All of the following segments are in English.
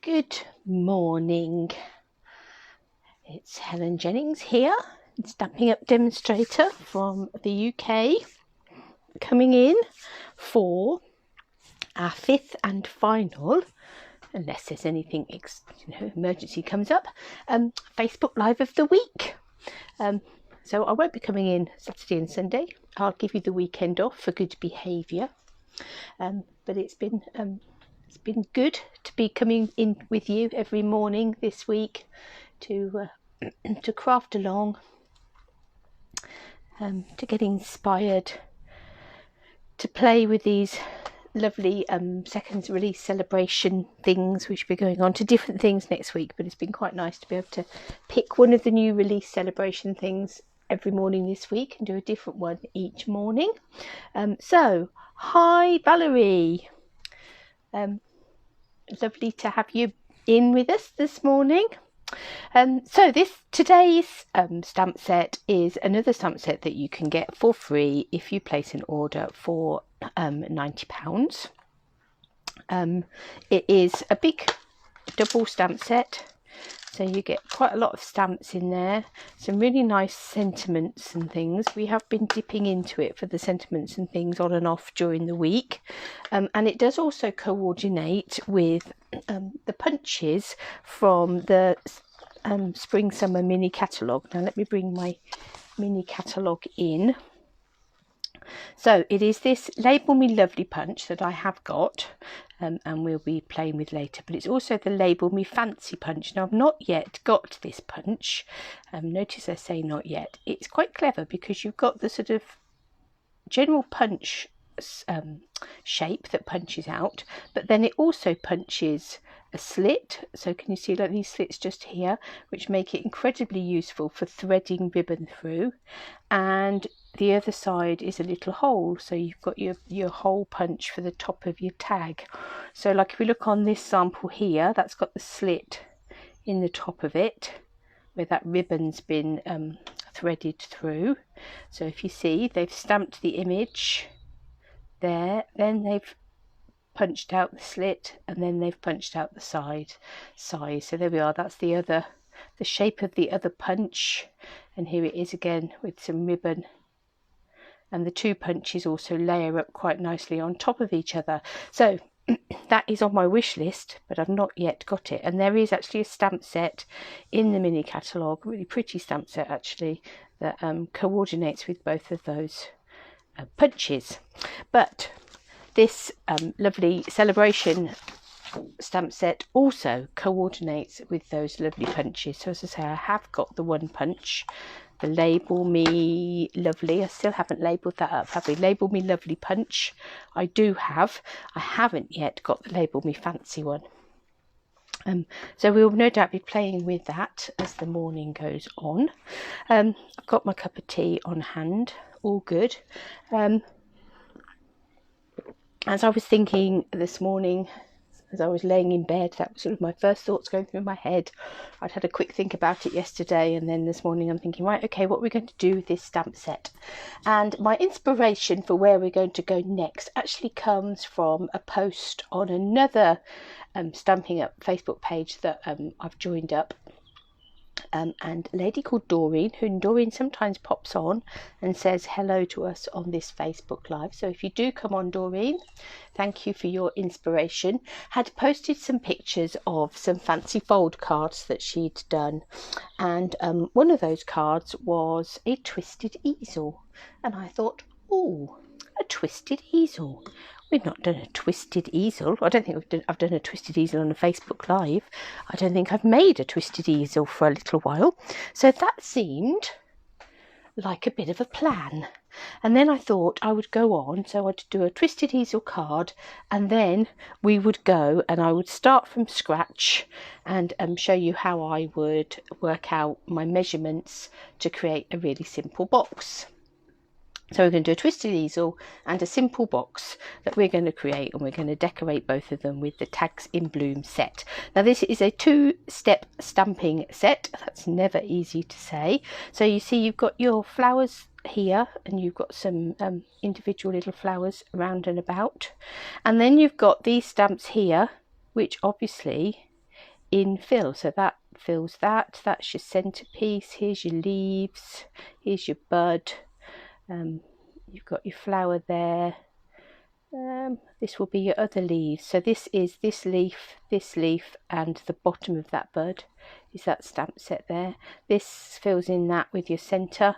Good morning. It's Helen Jennings here, Stamping Up demonstrator from the UK, coming in for our fifth and final, unless there's anything emergency comes up, Facebook Live of the week. So I won't be coming in Saturday and Sunday. I'll give you the weekend off for good behaviour. But it's been good to be coming in with you every morning this week to craft along, to get inspired, to play with these lovely second release celebration things, which will be going on to different things next week. But it's been quite nice to be able to pick one of the new release celebration things every morning this week and do a different one each morning. So hi Valerie, lovely to have you in with us this morning. So today's stamp set is another stamp set that you can get for free if you place an order for £90. It is a big double stamp set, so you get quite a lot of stamps in there, some really nice sentiments and things. We have been dipping into it for the sentiments and things on and off during the week, and it does also coordinate with the punches from the spring summer mini catalogue. Now let me bring my mini catalogue in. So it is this Label Me Lovely punch that I have got, and we'll be playing with later, but it's also the Label Me Fancy punch. Now I've not yet got this punch. Notice I say not yet. It's quite clever because you've got the sort of general punch shape that punches out, but then it also punches a slit. So can you see like these slits just here, which make it incredibly useful for threading ribbon through, and the other side is a little hole, so you've got your hole punch for the top of your tag. So like if we look on this sample here, that's got the slit in the top of it where that ribbon's been threaded through. So if you see, they've stamped the image there, then they've punched out the slit, and then they've punched out the size. So there we are, that's the shape of the other punch, and here it is again with some ribbon, and the two punches also layer up quite nicely on top of each other. So that is on my wish list, but I've not yet got it. And there is actually a stamp set in the mini catalogue, really pretty stamp set actually, that coordinates with both of those punches. But this lovely celebration stamp set also coordinates with those lovely punches. So as I say, I have got the one punch, the Label Me Lovely. I still haven't labelled that up, have we? Label Me Lovely punch I do have. I haven't yet got the Label Me Fancy one. So we'll no doubt be playing with that as the morning goes on. I've got my cup of tea on hand, all good. As I was thinking this morning, as I was laying in bed, that was sort of my first thoughts going through my head. I'd had a quick think about it yesterday, and then this morning I'm thinking, right, okay, what are we going to do with this stamp set? And my inspiration for where we're going to go next actually comes from a post on another Stamping Up Facebook page that I've joined up. And a lady called Doreen, who Doreen sometimes pops on and says hello to us on this Facebook Live. So if you do come on, Doreen, thank you for your inspiration, had posted some pictures of some fancy fold cards that she'd done. And one of those cards was a twisted easel. And I thought, oh, a twisted easel. We've not done a twisted easel. I don't think I've done a twisted easel on a Facebook Live. I don't think I've made a twisted easel for a little while. So that seemed like a bit of a plan. And then I thought I would go on. So I'd do a twisted easel card, and then we would go and I would start from scratch and show you how I would work out my measurements to create a really simple box. So we're going to do a twisted easel and a simple box that we're going to create, and we're going to decorate both of them with the Tags in Bloom set. Now this is a 2-step stamping set. That's never easy to say. So you see you've got your flowers here, and you've got some individual little flowers around and about. And then you've got these stamps here, which obviously infill. So that fills that. That's your centerpiece. Here's your leaves. Here's your bud. You've got your flower there. This will be your other leaves. So this is this leaf, and the bottom of that bud is that stamp set there. This fills in that with your centre,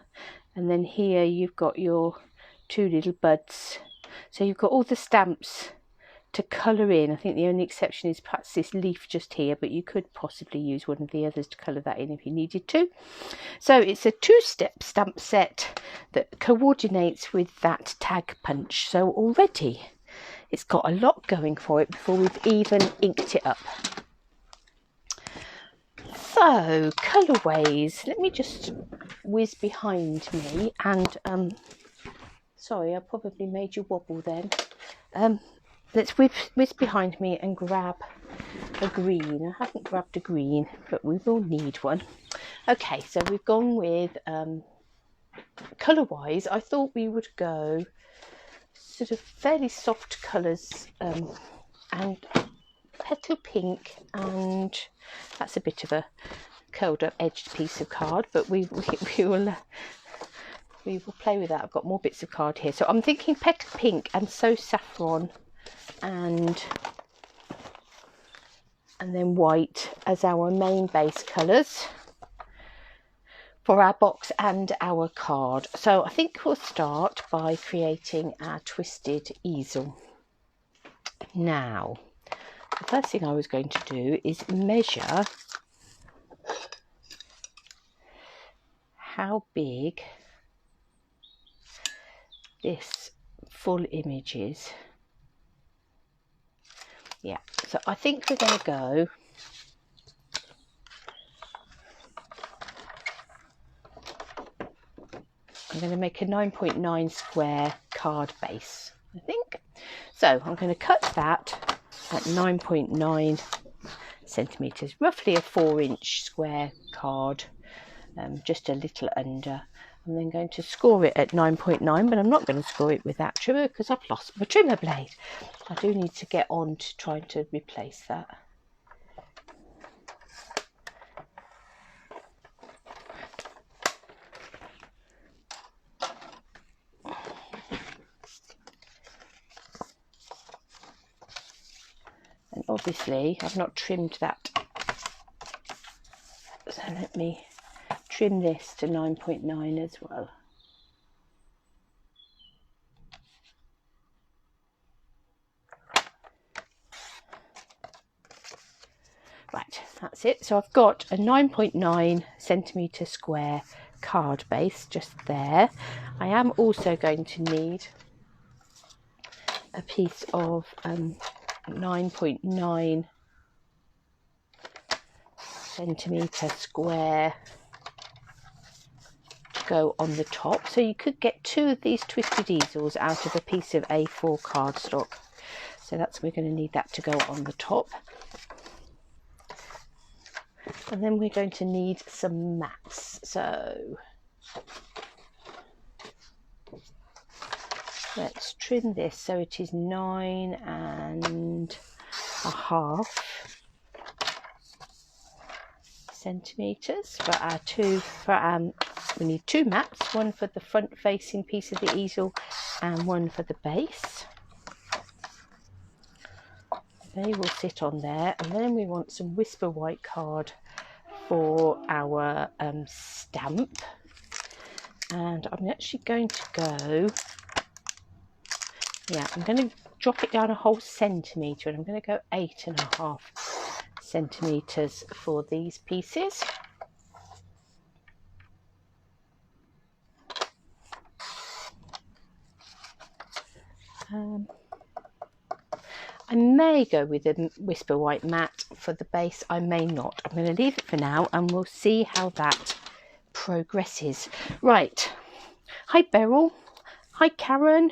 and then here you've got your two little buds. So you've got all the stamps to colour in. I think the only exception is perhaps this leaf just here, but you could possibly use one of the others to colour that in if you needed to. So it's a two-step stamp set that coordinates with that tag punch. So already it's got a lot going for it before we've even inked it up. So colourways, let me just whiz behind me and sorry, I probably made you wobble then. Let's whiz behind me and grab a green. I haven't grabbed a green, but we will need one. Okay, so we've gone with colour-wise. I thought we would go sort of fairly soft colours, and petal pink, and that's a bit of a curled up edged piece of card, but we will play with that. I've got more bits of card here, so I'm thinking petal pink and so saffron, and then white as our main base colours for our box and our card. So I think we'll start by creating our twisted easel. Now, the first thing I was going to do is measure how big this full image is. Yeah, so I think we're going to go I'm going to make a 9.9 square card base, I think. So I'm going to cut that at 9.9 centimetres, roughly a 4-inch square card, just a little under. I'm then going to score it at 9.9, but I'm not going to score it with that trimmer because I've lost my trimmer blade. I do need to get on to trying to replace that. And obviously I've not trimmed that, so let me trim this to 9.9 as well. Right, that's it. So I've got a 9.9 centimetre square card base just there. I am also going to need a piece of 9.9 centimetre square to go on the top. So you could get 2 of these twisted easels out of a piece of A4 cardstock. So we're going to need that to go on the top. And then we're going to need some mats. So let's trim this so it is 9.5 centimetres for our we need 2 mats, one for the front facing piece of the easel and one for the base. They will sit on there, and then we want some whisper white card for our stamp, and I'm actually going to go, I'm going to drop it down a whole centimetre, and I'm going to go 8.5 centimetres for these pieces. I may go with a whisper white mat for the base, I may not. I'm going to leave it for now and we'll see how that progresses. Right, hi Beryl, hi Karen.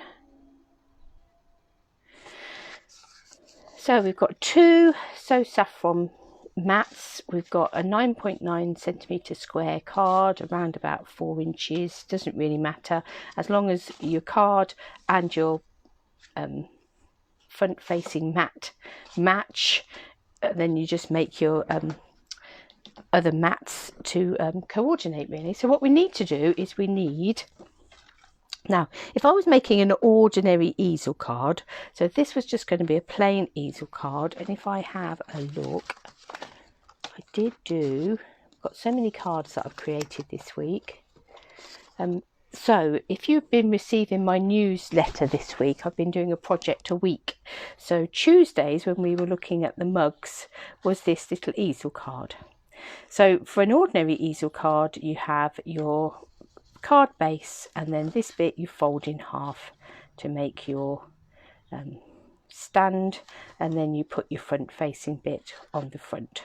So we've got 2 So Saffron mats, we've got a 9.9 centimetre square card, around about 4 inches, doesn't really matter, as long as your card and your front facing mat match. then you just make your other mats to coordinate, really. So what we need to do is now, if I was making an ordinary easel card, so this was just going to be a plain easel card, and if I have a look, I've got so many cards that I've created this week. So if you've been receiving my newsletter this week, I've been doing a project a week. So Tuesdays, when we were looking at the mugs, was this little easel card. So for an ordinary easel card, you have your card base, and then this bit you fold in half to make your stand, and then you put your front facing bit on the front.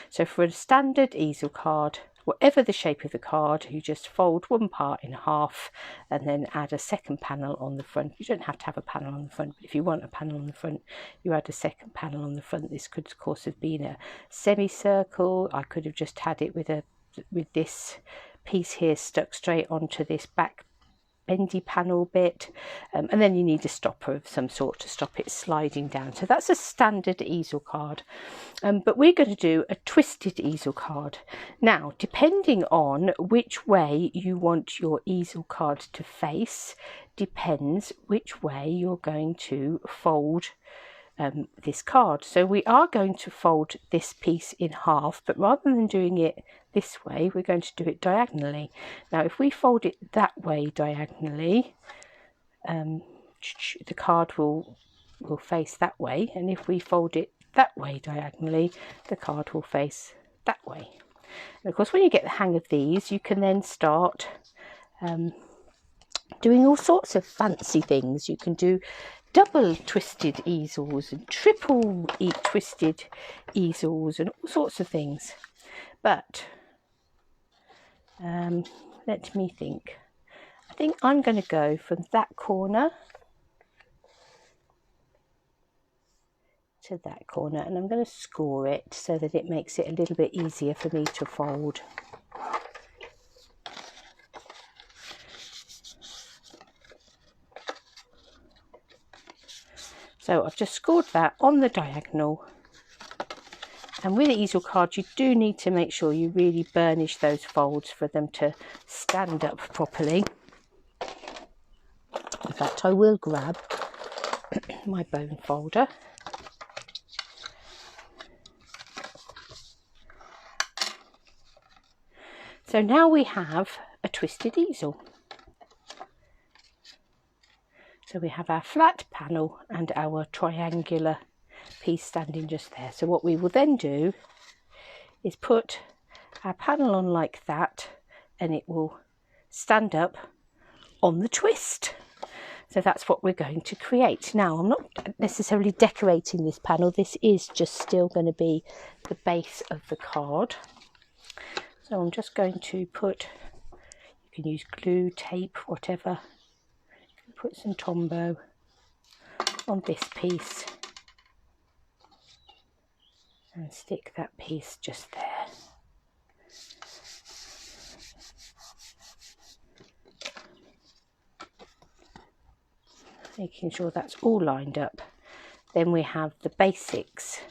So for a standard easel card, whatever the shape of the card, you just fold one part in half and then add a second panel on the front. You don't have to have a panel on the front, but if you want a panel on the front, you add a second panel on the front. This could of course have been a semicircle. I could have just had it with this piece here stuck straight onto this back bendy panel bit, and then you need a stopper of some sort to stop it sliding down. So that's a standard easel card, but we're going to do a twisted easel card. Now, depending on which way you want your easel card to face depends which way you're going to fold this card. So we are going to fold this piece in half, but rather than doing it this way, we're going to do it diagonally. Now, if we fold it that way diagonally, the card will face that way, and if we fold it that way diagonally, the card will face that way. And of course, when you get the hang of these, you can then start doing all sorts of fancy things. You can do double twisted easels and triple twisted easels and all sorts of things. But let me think. I think I'm going to go from that corner to that corner, and I'm going to score it so that it makes it a little bit easier for me to fold. So I've just scored that on the diagonal, and with the easel card you do need to make sure you really burnish those folds for them to stand up properly. In fact, I will grab my bone folder. So now we have a twisted easel. So we have our flat panel and our triangular piece standing just there. So what we will then do is put our panel on like that, and it will stand up on the twist. So that's what we're going to create. Now, I'm not necessarily decorating this panel. This is just still going to be the base of the card. So I'm just going to put, you can use glue, tape, whatever. Put some Tombow on this piece and stick that piece just there. Making sure that's all lined up. Then we have the basics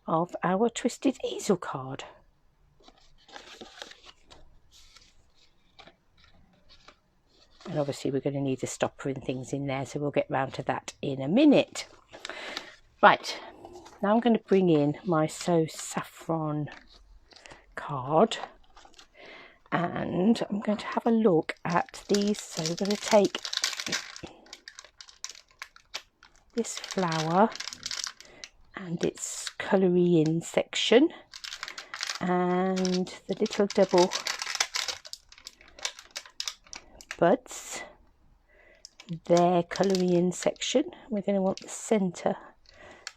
of our twisted easel card. And obviously we're going to need a stopper and things in there, so we'll get round to that in a minute. Right, now I'm going to bring in my So Saffron card, and I'm going to have a look at these. So we're going to take this flower and its colory in section and the little double buds, their coloring in section. We're going to want the centre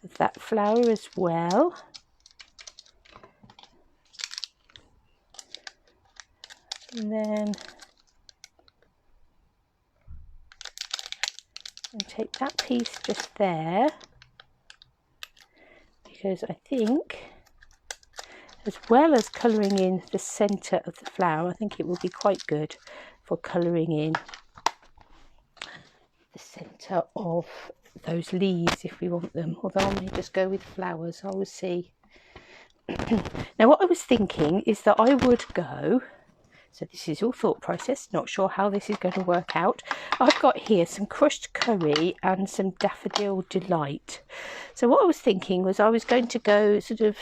of that flower as well. And then take that piece just there, because I think, as well as colouring in the centre of the flower, I think it will be quite good for colouring in the centre of those leaves if we want them, although I may just go with flowers. I will see. Now what I was thinking is that I would go, so this is all thought process, not sure how this is going to work out. I've got here some crushed curry and some Daffodil Delight. So what I was thinking was I was going to go sort of,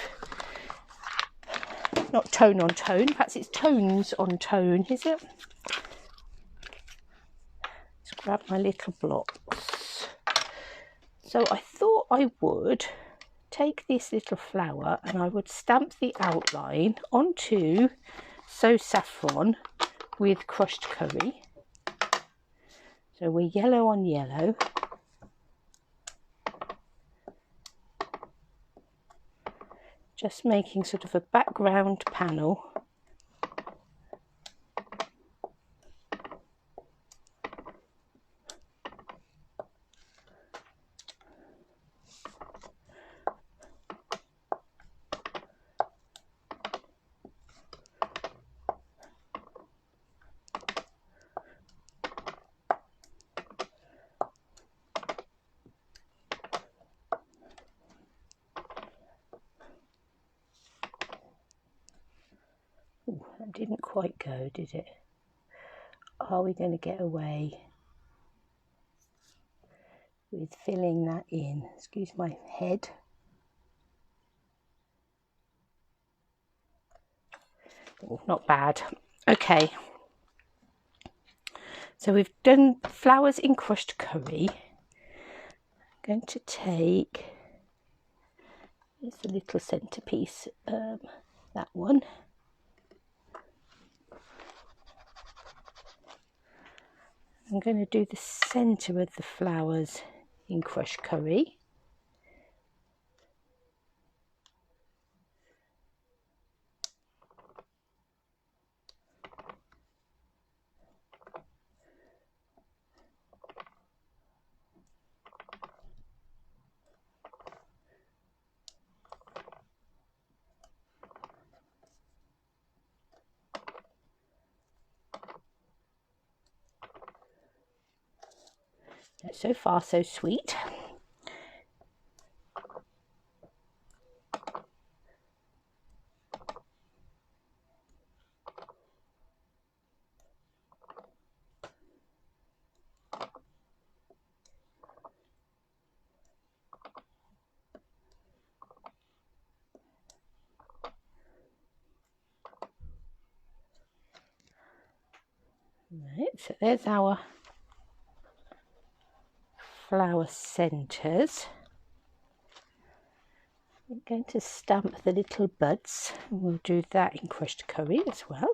not tone on tone, perhaps it's tones on tone, is it? Let's grab my little blocks. So I thought I would take this little flower and I would stamp the outline onto So Saffron with crushed curry. So we're yellow on yellow. Just making sort of a background panel. Ooh, that didn't quite go, did it? Are we going to get away with filling that in? Excuse my head. Oh, not bad. Okay. So we've done flowers in crushed curry. I'm going to take, here's the little centerpiece, that one. I'm going to do the centre of the flowers in crushed curry. So far so sweet. Right, so there's our flower centres. I'm going to stamp the little buds, and we'll do that in crushed curry as well.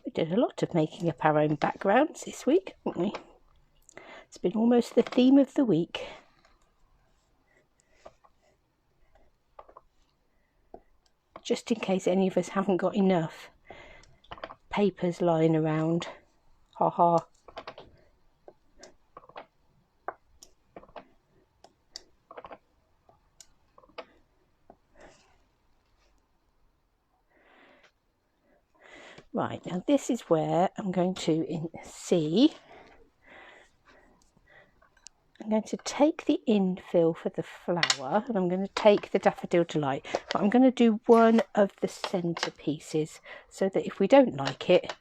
We did a lot of making up our own backgrounds this week, haven't we? It's been almost the theme of the week. Just in case any of us haven't got enough papers lying around. Ha ha. Right, now this is where I'm going to see. I'm going to take the infill for the flower and I'm going to take the Daffodil Delight, but I'm going to do one of the centre pieces so that if we don't like it,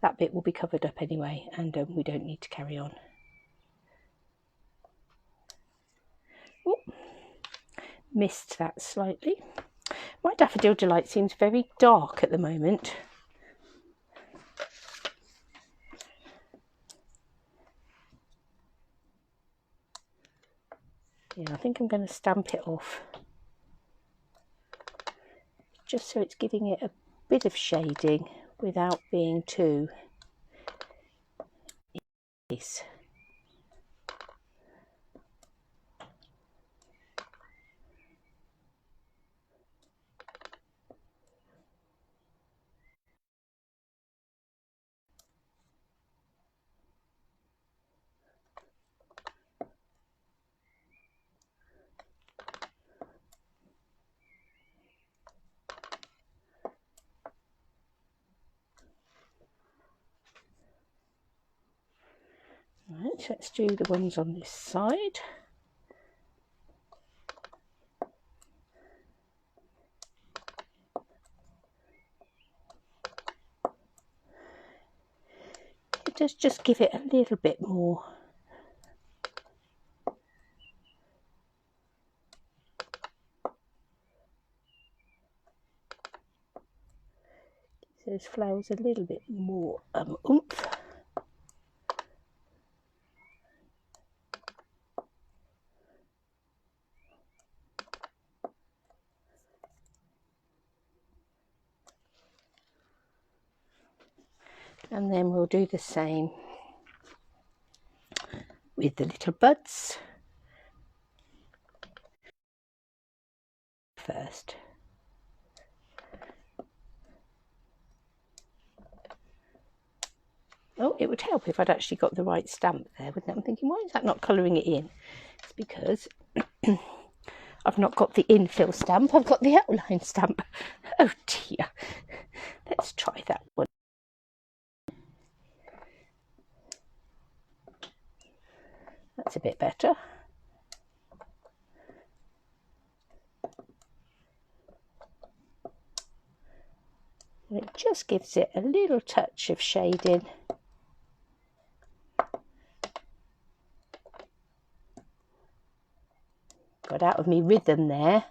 that bit will be covered up anyway and we don't need to carry on. Ooh, missed that slightly. My Daffodil Delight seems very dark at the moment. Yeah, I think I'm going to stamp it off just so it's giving it a bit of shading without being too nice. Right, let's do the ones on this side. It does just give it a little bit more. Those flowers a little bit more oomph. And then we'll do the same with the little buds first. Oh, it would help if I'd actually got the right stamp there, wouldn't it? I'm thinking, why is that not colouring it in? It's because I've not got the infill stamp, I've got the outline stamp. Oh dear. Let's try that one. That's a bit better. And it just gives it a little touch of shading. Got out of me rhythm there.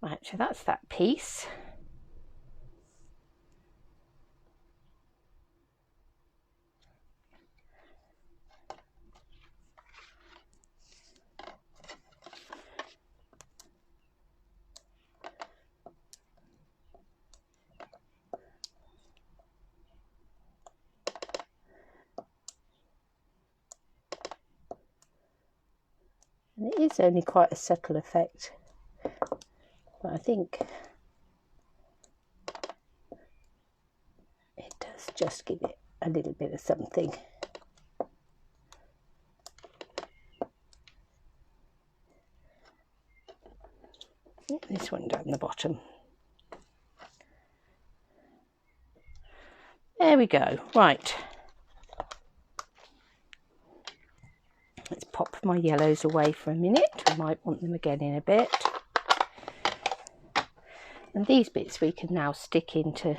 Right, so that's that piece. And it is only quite a subtle effect, but I think it does just give it a little bit of something. This one down the bottom. There we go. Right. Let's pop my yellows away for a minute. I might want them again in a bit. And these bits we can now stick into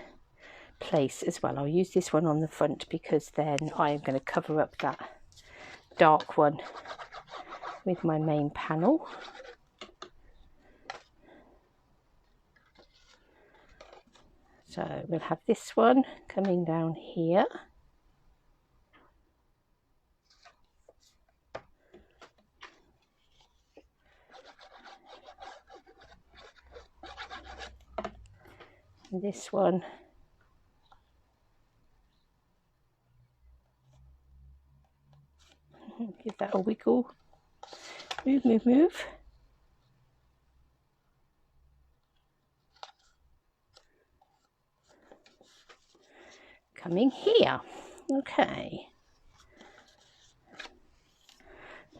place as well. I'll use this one on the front because then I am going to cover up that dark one with my main panel. So we'll have this one coming down here. And this one give that a wiggle. Move, move, move. Coming here. Okay.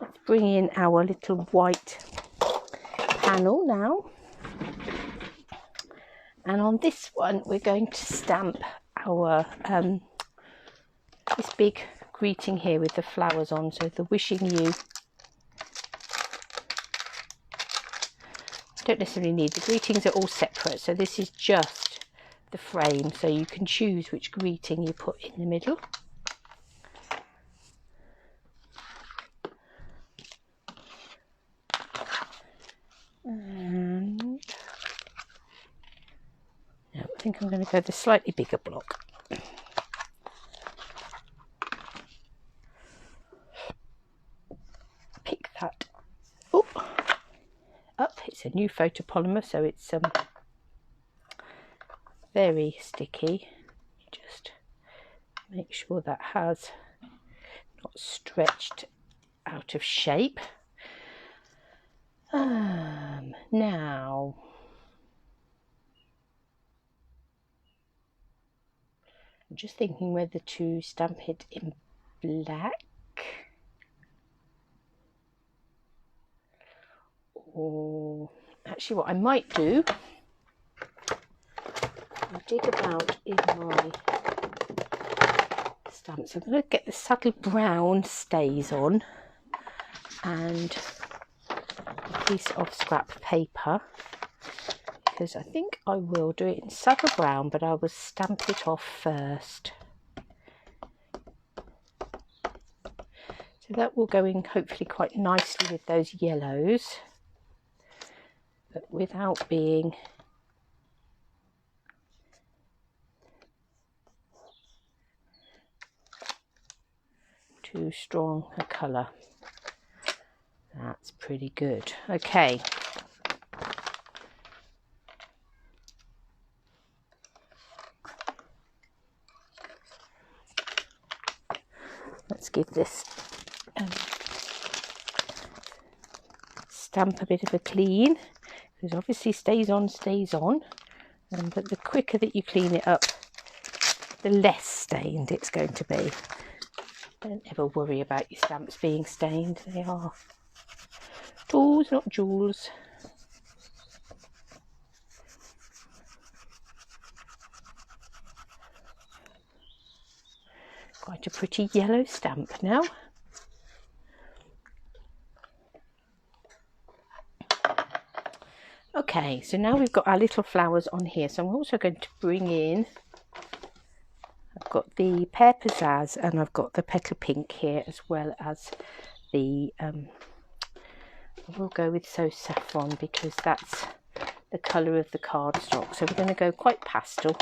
Let's bring in our little white panel now. And on this one, we're going to stamp our this big greeting here with the flowers on. So the wishing you. Don't necessarily need, the greetings are all separate. So this is just the frame. So you can choose which greeting you put in the middle. And no, I think I'm going to go the slightly bigger block. Pick that up. It's a new photopolymer, so it's very sticky. Just make sure that has not stretched out of shape. Now I'm just thinking whether to stamp it in black Or actually what I might do, I'll dig about in my stamps. I'm going to get the subtle brown stays on and a piece of scrap paper, because I think I will do it in subtle brown, but I will stamp it off first. So that will go in hopefully quite nicely with those yellows, but without being too strong a colour. That's pretty good. Okay. Let's give this stamp a bit of a clean, because obviously stays on, but the quicker that you clean it up, the less stained it's going to be. Don't ever worry about your stamps being stained. They are tools, not jewels. Quite a pretty yellow stamp now. Okay, so now we've got our little flowers on here. So I'm also going to bring in, I've got the Pear Pizzazz and I've got the Petal Pink here, as well as the, we'll go with So Saffron because that's the colour of the cardstock. So we're going to go quite pastel.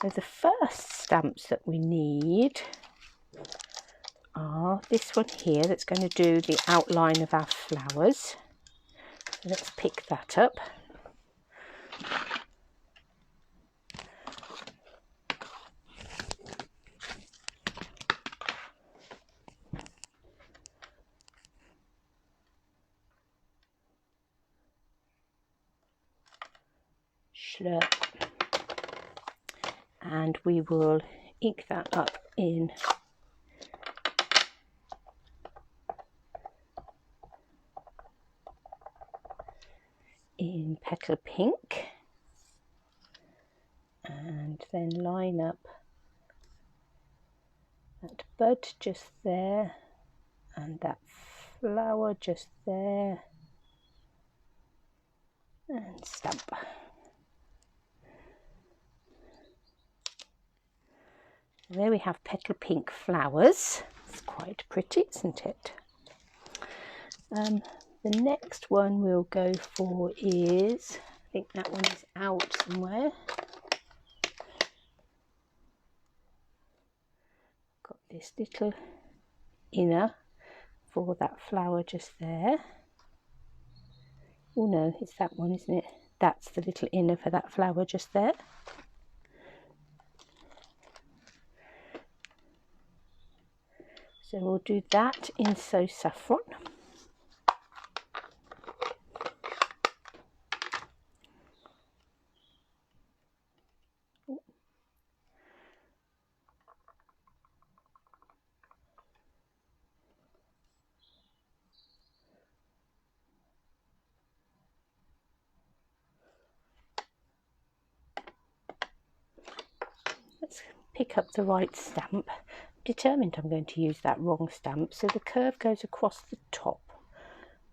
So the first stamps that we need are this one here, that's going to do the outline of our flowers. So let's pick that up. Schlurp. And we will ink that up in Petal Pink, and then line up that bud just there and that flower just there, and stamp. There we have Petal Pink flowers. It's quite pretty, isn't it? The next one we'll go for is, I think that one is out somewhere. Got this little inner for that flower just there. Oh no, it's that one, isn't it? That's the little inner for that flower just there. So we'll do that in So Saffron. Let's pick up the right stamp. Determined I'm going to use that wrong stamp, so the curve goes across the top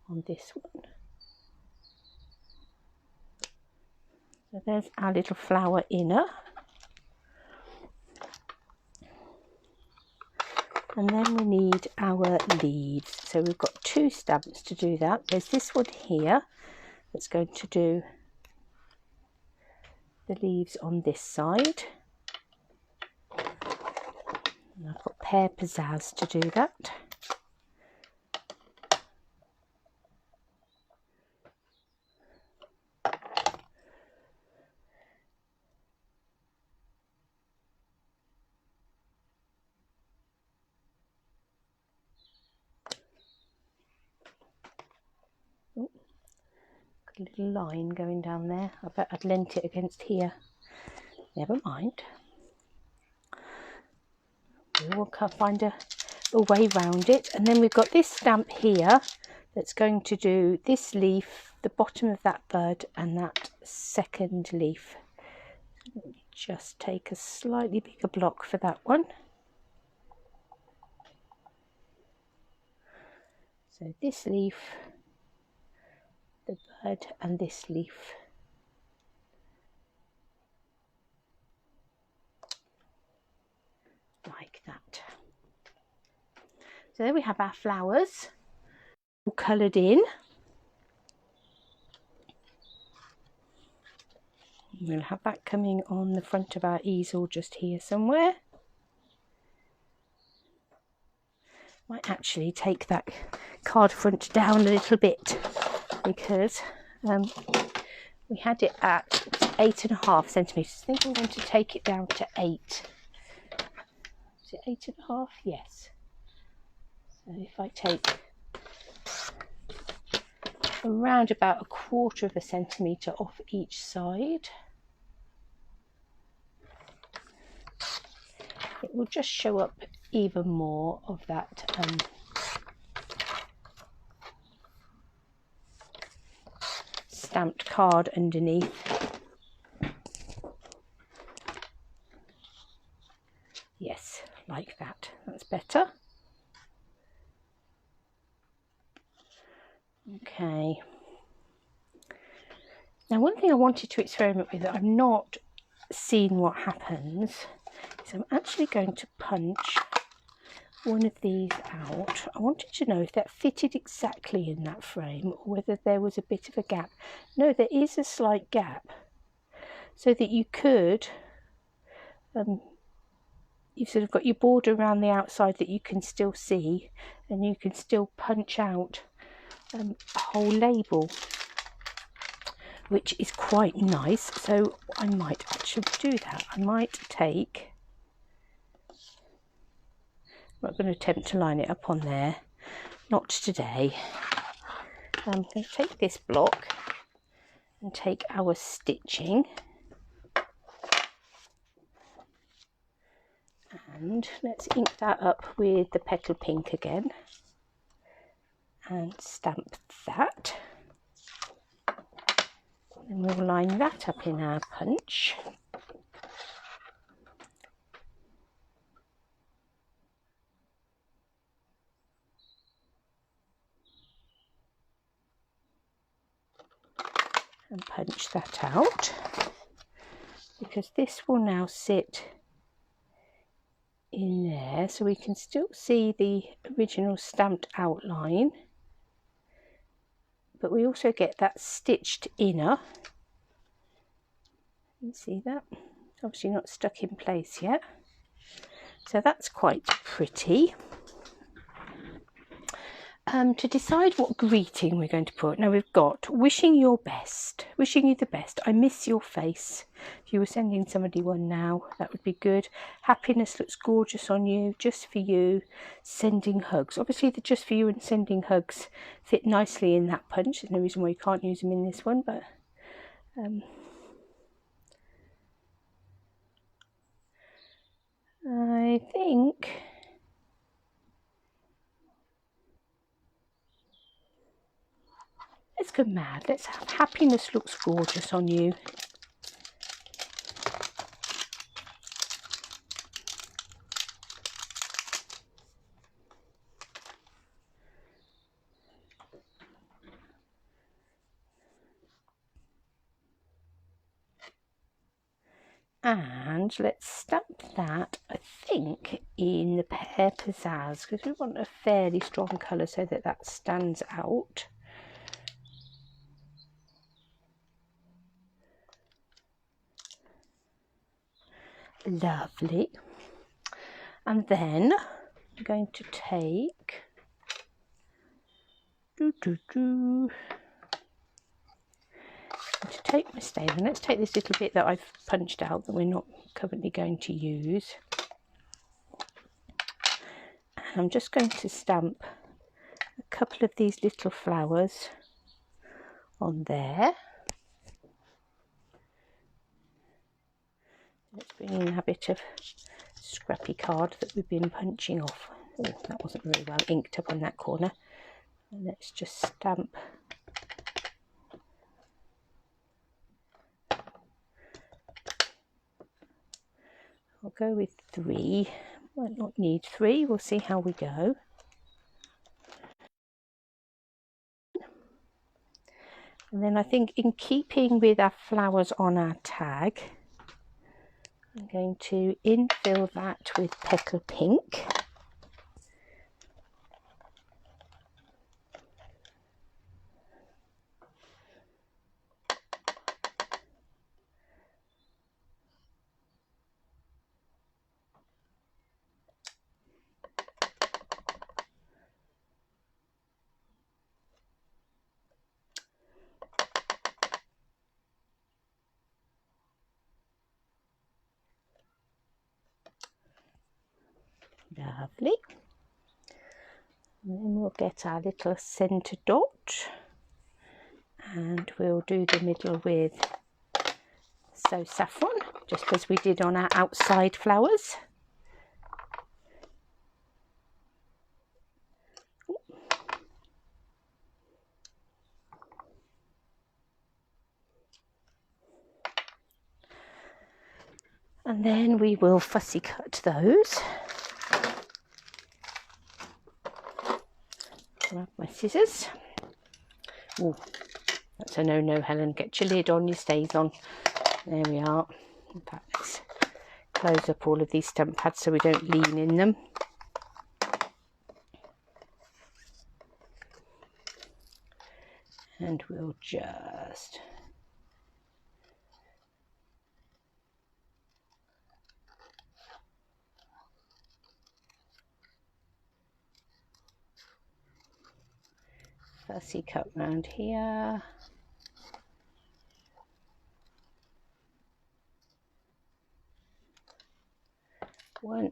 on this one. So there's our little flower inner, and then we need our leaves. So we've got two stamps to do that. There's this one here that's going to do the leaves on this side. And I've got Pear Pizzazz to do that. Oh, got a little line going down there. I bet I'd lent it against here. Never mind. We will find a a way round it, and then we've got this stamp here that's going to do this leaf, the bottom of that bud, and that second leaf. Just take a slightly bigger block for that one. So this leaf, the bud, and this leaf. Like that. So there we have our flowers all coloured in. We'll have that coming on the front of our easel just here somewhere. Might actually take that card front down a little bit, because we had it at 8.5 centimetres. I think I'm going to take it down to 8. Is it 8.5? Yes. So if I take around about 1/4 centimetre off each side, it will just show up even more of that stamped card underneath. Yes, like that. That's better. Okay. Now, one thing I wanted to experiment with that I've not seen what happens is I'm actually going to punch one of these out. I wanted to know if that fitted exactly in that frame or whether there was a bit of a gap. No, there is a slight gap, so that you could you've sort of got your border around the outside that you can still see, and you can still punch out a whole label, which is quite nice. So I might actually do that. I might take, I'm not going to attempt to line it up on there, not today. I'm going to take this block and take our stitching, and let's ink that up with the petal pink again and stamp that, and we'll line that up in our punch. And punch that out, because this will now sit in there, so we can still see the original stamped outline, but we also get that stitched inner. You see that? It's obviously not stuck in place yet, so that's quite pretty. To decide what greeting we're going to put, now we've got wishing your best, wishing you the best, I miss your face. If you were sending somebody one now, that would be good. Happiness looks gorgeous on you, just for you, sending hugs. Obviously the just for you and sending hugs fit nicely in that punch. There's no reason why you can't use them in this one, but I think let's go mad. Let's have happiness looks gorgeous on you. And let's stamp that, I think, in the pear pizzazz, because we want a fairly strong colour so that that stands out. Lovely. And then I'm going to take my stain, and let's take this little bit that I've punched out that we're not currently going to use, and I'm just going to stamp a couple of these little flowers on there. Let's bring in a bit of scrappy card that we've been punching off. Oh, that wasn't very well inked up on that corner. And let's just stamp. I'll go with 3. Might not need 3. We'll see how we go. And then I think, in keeping with our flowers on our tag, I'm going to infill that with petal pink. Lovely. And then we'll get our little centre dot, and we'll do the middle with saffron, just as we did on our outside flowers. And then we will fussy cut those. Grab my scissors. Oh, that's a no-no, Helen. Get your lid on, your stays on. There we are. In fact, let's close up all of these stump pads so we don't lean in them. And we'll just fussy cut round here. One.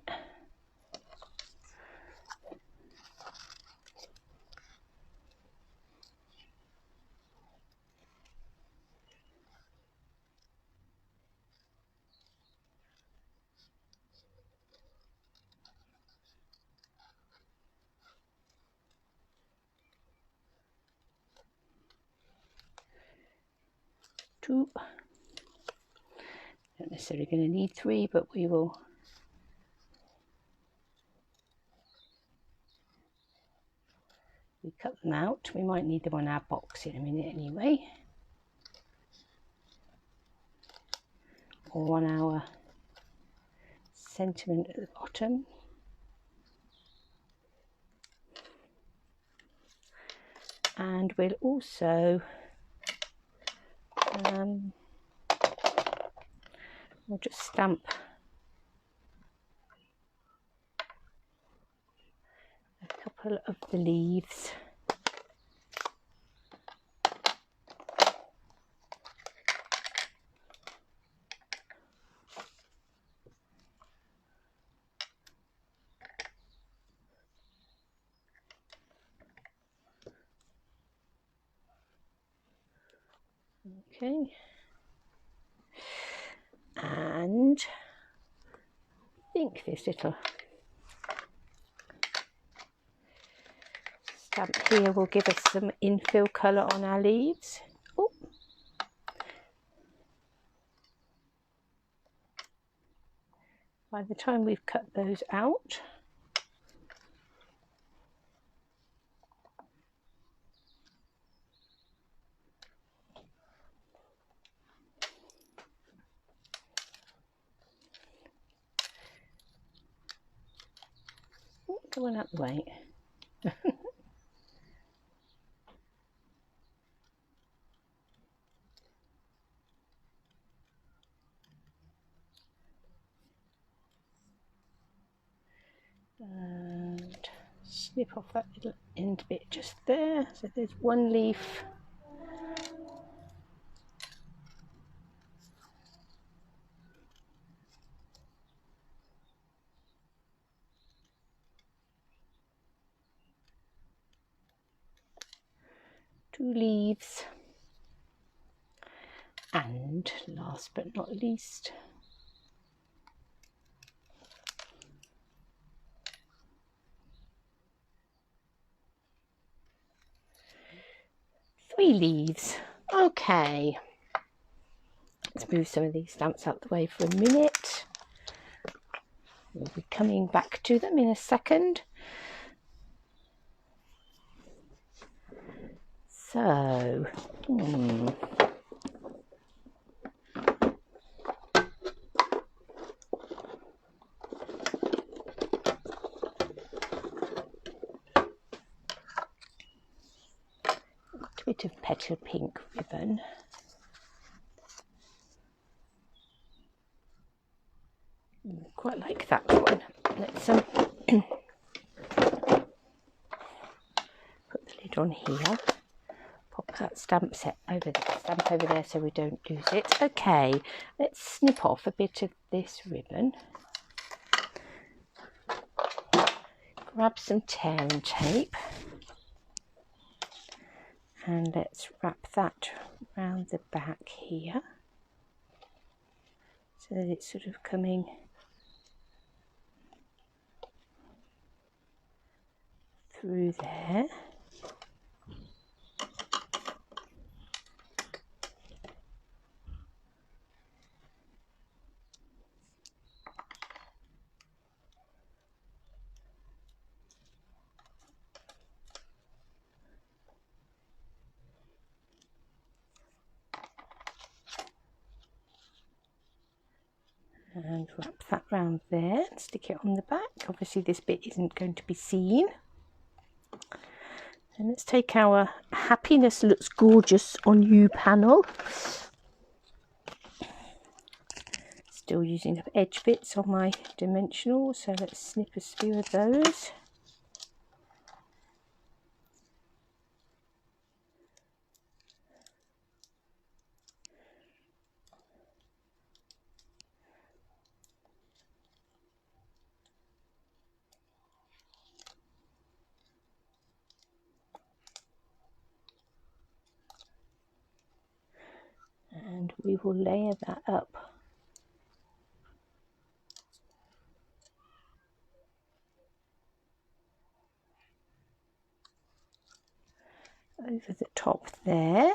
Two. Not necessarily going to need 3, but we will. We cut them out. We might need them on our box in a minute anyway, or on our sentiment at the bottom. And we'll also we'll just stamp a couple of the leaves. Okay, and I think this little stamp here will give us some infill colour on our leaves. Oh. By the time we've cut those out, going out the way. And snip off that little end bit just there. So there's one leaf. Two leaves. And last but not least, tree leaves. Okay, let's move some of these stamps out the way for a minute. We'll be coming back to them in a second. So, a bit of petal pink ribbon. Quite like that one. Let's put the lid on here. Pop that stamp over there so we don't lose it. Okay, let's snip off a bit of this ribbon. Grab some tear and tape. And let's wrap that around the back here. So that it's sort of coming through there. And wrap that round there and stick it on the back. Obviously this bit isn't going to be seen. And let's take our Happiness Looks Gorgeous on You panel. Still using the edge bits on my dimensional, so let's snip a few of those. And we will layer that up over the top there.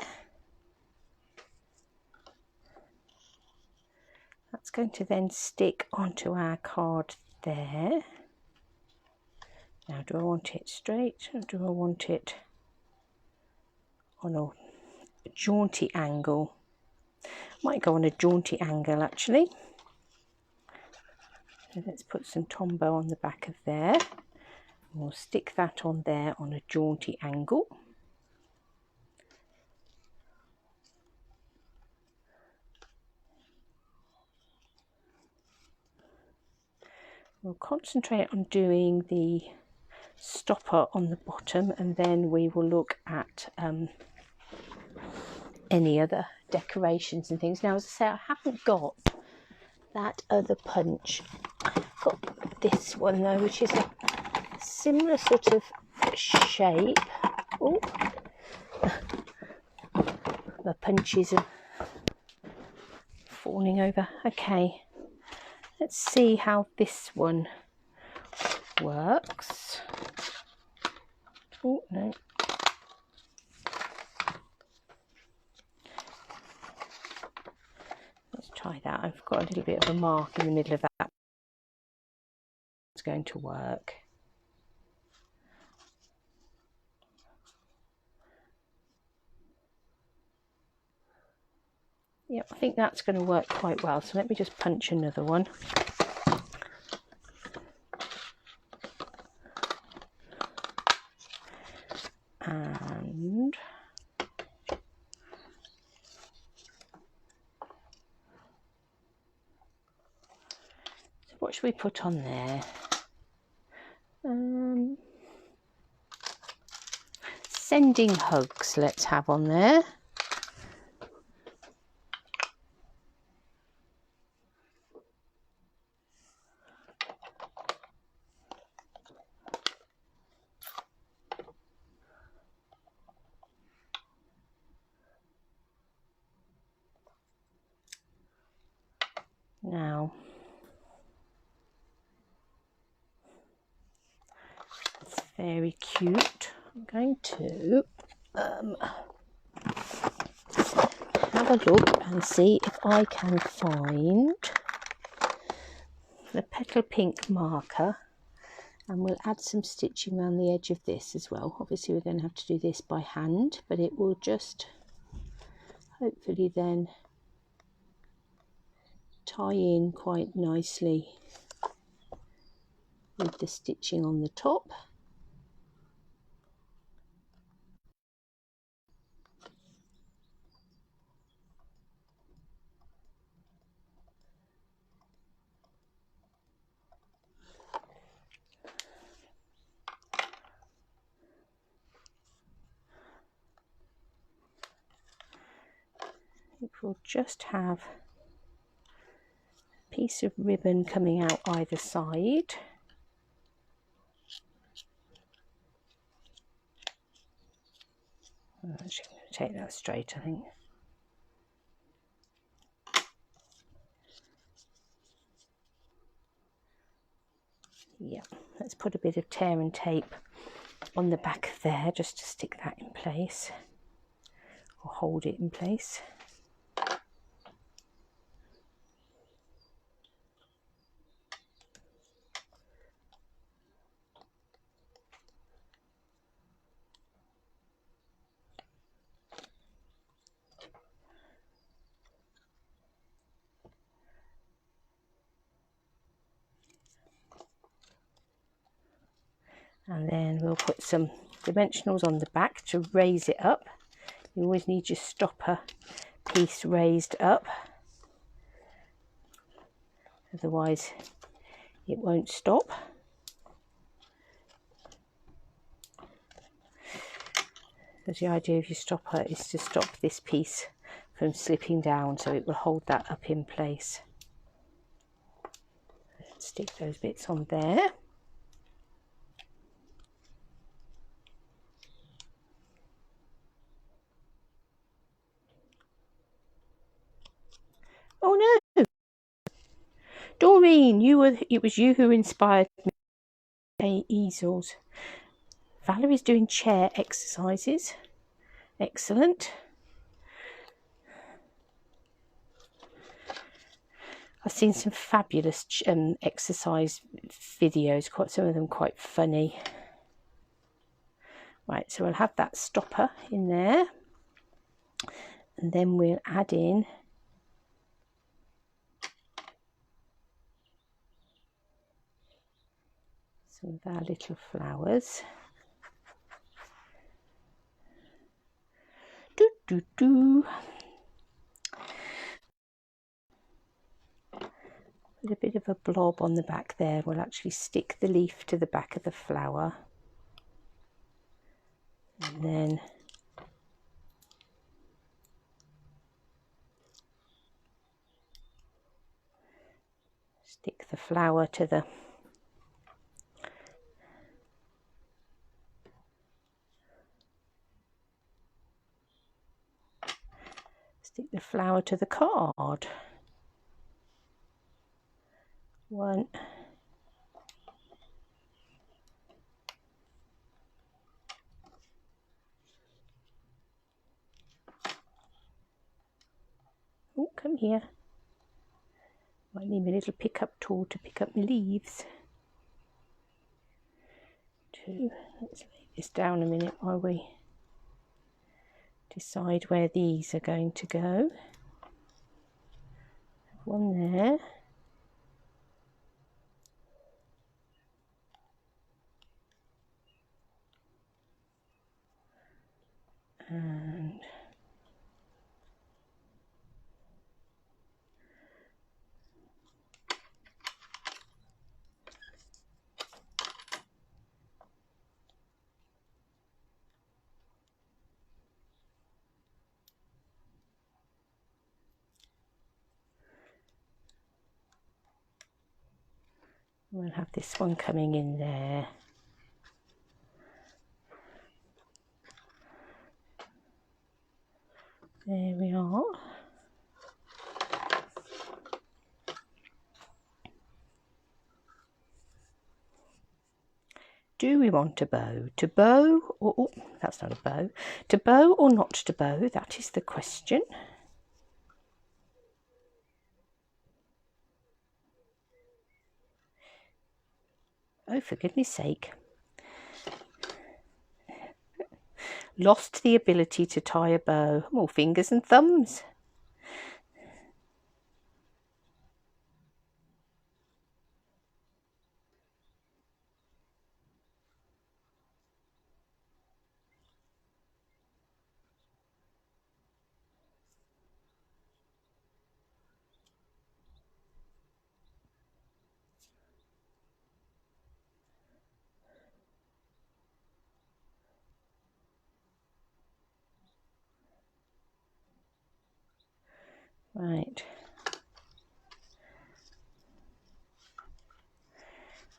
That's going to then stick onto our card there. Now, do I want it straight or do I want it on a jaunty angle? Might go on a jaunty angle actually. So let's put some Tombow on the back of there. We'll stick that on there on a jaunty angle. We'll concentrate on doing the stopper on the bottom, and then we will look at any other decorations and things. Now, as I say, I haven't got that other punch. I've got this one though, which is a similar sort of shape. Oh, the punches are falling over. Okay, let's see how this one works. Oh no. Let's try that. I've got a little bit of a mark in the middle of that. It's going to work. Yep, I think that's going to work quite well. So let me just punch another one. And so what should we put on there? Sending hugs, let's have on there. Now, it's very cute. I'm going to a look and see if I can find the petal pink marker, and we'll add some stitching around the edge of this as well. Obviously we're going to have to do this by hand, but it will just hopefully then tie in quite nicely with the stitching on the top. It will just have a piece of ribbon coming out either side. I'm actually going to take that straight, I think. Yeah, let's put a bit of tear and tape on the back there just to stick that in place, or hold it in place. And then we'll put some dimensionals on the back to raise it up. You always need your stopper piece raised up, otherwise it won't stop. Because the idea of your stopper is to stop this piece from slipping down, so it will hold that up in place. Stick those bits on there. Oh no, Doreen, it was you who inspired me. Easels. Valerie's doing chair exercises. Excellent. I've seen some fabulous exercise videos, quite some of them quite funny. Right, so we'll have that stopper in there, and then we'll add in some of our little flowers. Do do do. With a bit of a blob on the back there, we'll actually stick the leaf to the back of the flower, and then stick the flower to the card. One. Oh, come here. Might need my little pickup tool to pick up my leaves. Two. Let's lay this down a minute while we decide where these are going to go. One there. And we'll have this one coming in there. There we are. Do we want a bow? To bow or, oh, that's not a bow. To bow or not to bow? That is the question. Oh, for goodness sake. Lost the ability to tie a bow. More fingers and thumbs. Right.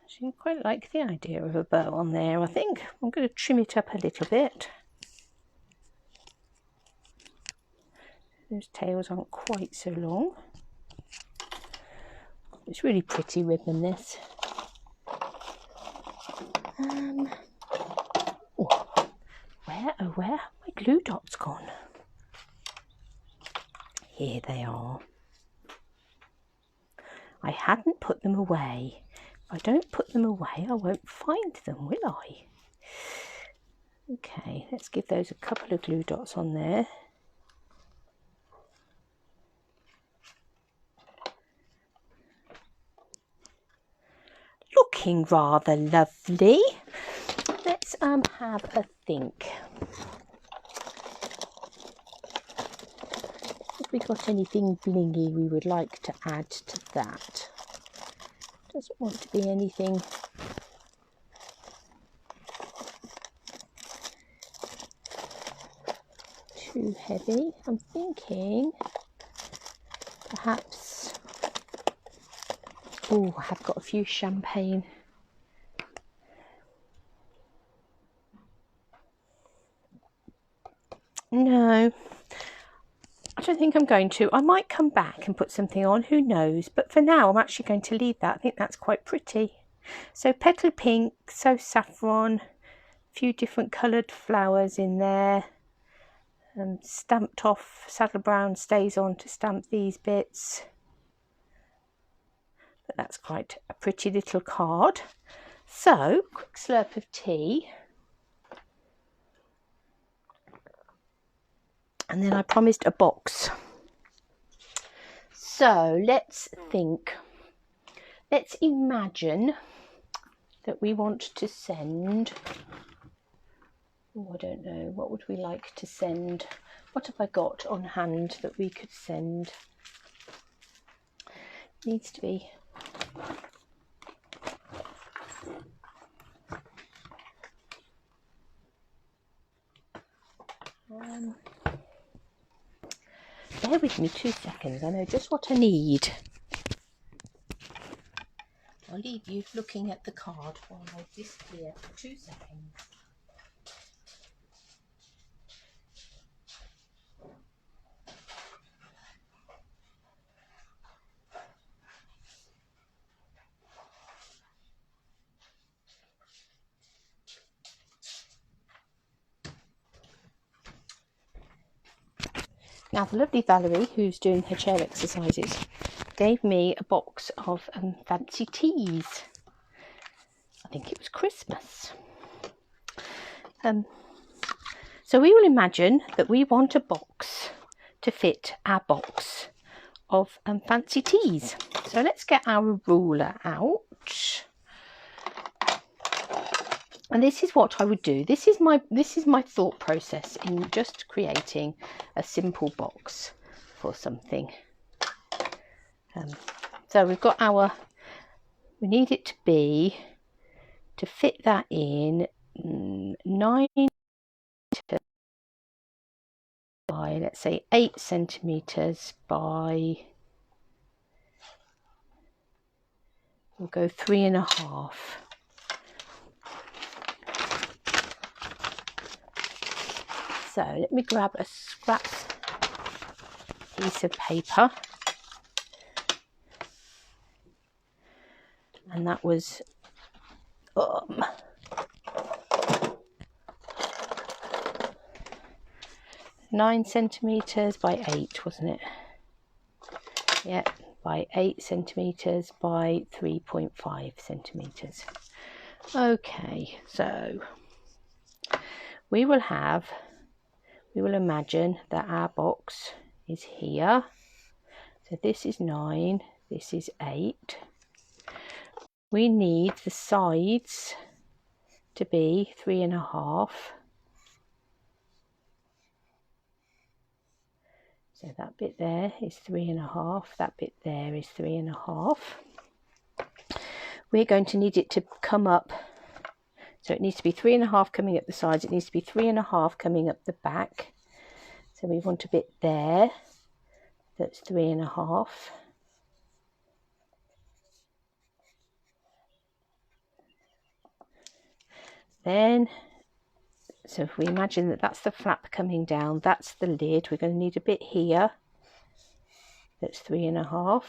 Actually, I quite like the idea of a bow on there. I think I'm going to trim it up a little bit. Those tails aren't quite so long. It's really pretty ribbon, this. Oh, where have my glue dots gone? Here they are. I hadn't put them away. If I don't put them away, I won't find them, will I? Okay, let's give those a couple of glue dots on there. Looking rather lovely. Let's have a think. Have we got anything blingy we would like to add to that? Doesn't want to be anything too heavy. I'm thinking perhaps, oh, I have got a few champagne. No, I don't think I'm going to. I might come back and put something on, who knows, but for now I'm actually going to leave that. I think that's quite pretty. So petal pink, so saffron, a few different coloured flowers in there, stamped off saddle brown stays on to stamp these bits. But that's quite a pretty little card. So, quick slurp of tea. And then I promised a box. So let's think. Let's imagine that we want to send, oh, I don't know, what would we like to send? What have I got on hand that we could send? Needs to be bear with me 2 seconds, I know just what I need. I'll leave you looking at the card while I disappear for 2 seconds. Now the lovely Valerie, who's doing her chair exercises, gave me a box of fancy teas. I think it was Christmas. So we will imagine that we want a box to fit our box of fancy teas. So let's get our ruler out. And this is what I would do. This is my thought process in just creating a simple box for something. So we've got we need it to fit that in 9 by, let's say, 8 centimeters by, we'll go 3.5. So let me grab a scrap piece of paper, and that was 9 centimeters by 8, wasn't it? Yeah, by 8 centimeters by 3.5 centimeters. Okay, so we will imagine that our box is here. So this is 9, this is 8. We need the sides to be 3.5. So that bit there is 3.5, that bit there is 3.5. We're going to need it to come up, so it needs to be 3.5 coming up the sides, it needs to be 3.5 coming up the back. So we want a bit there that's 3.5. Then, so if we imagine that that's the flap coming down, that's the lid, we're going to need a bit here that's 3.5.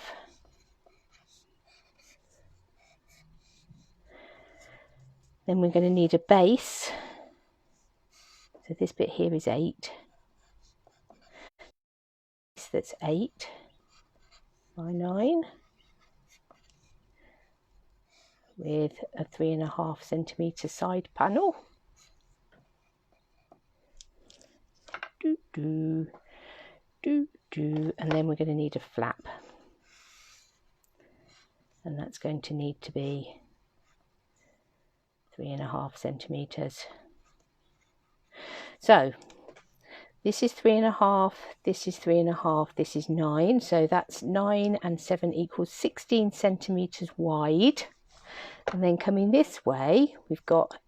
Then we're going to need a base, so this bit here is 8. That's 8 by 9 with a 3.5 centimetre side panel. And then we're going to need a flap, and that's going to need to be 3.5 centimetres. So this is 3.5, this is 3.5, this is 9, so that's 9 and 7 equals 16 centimetres wide. And then coming this way, we've got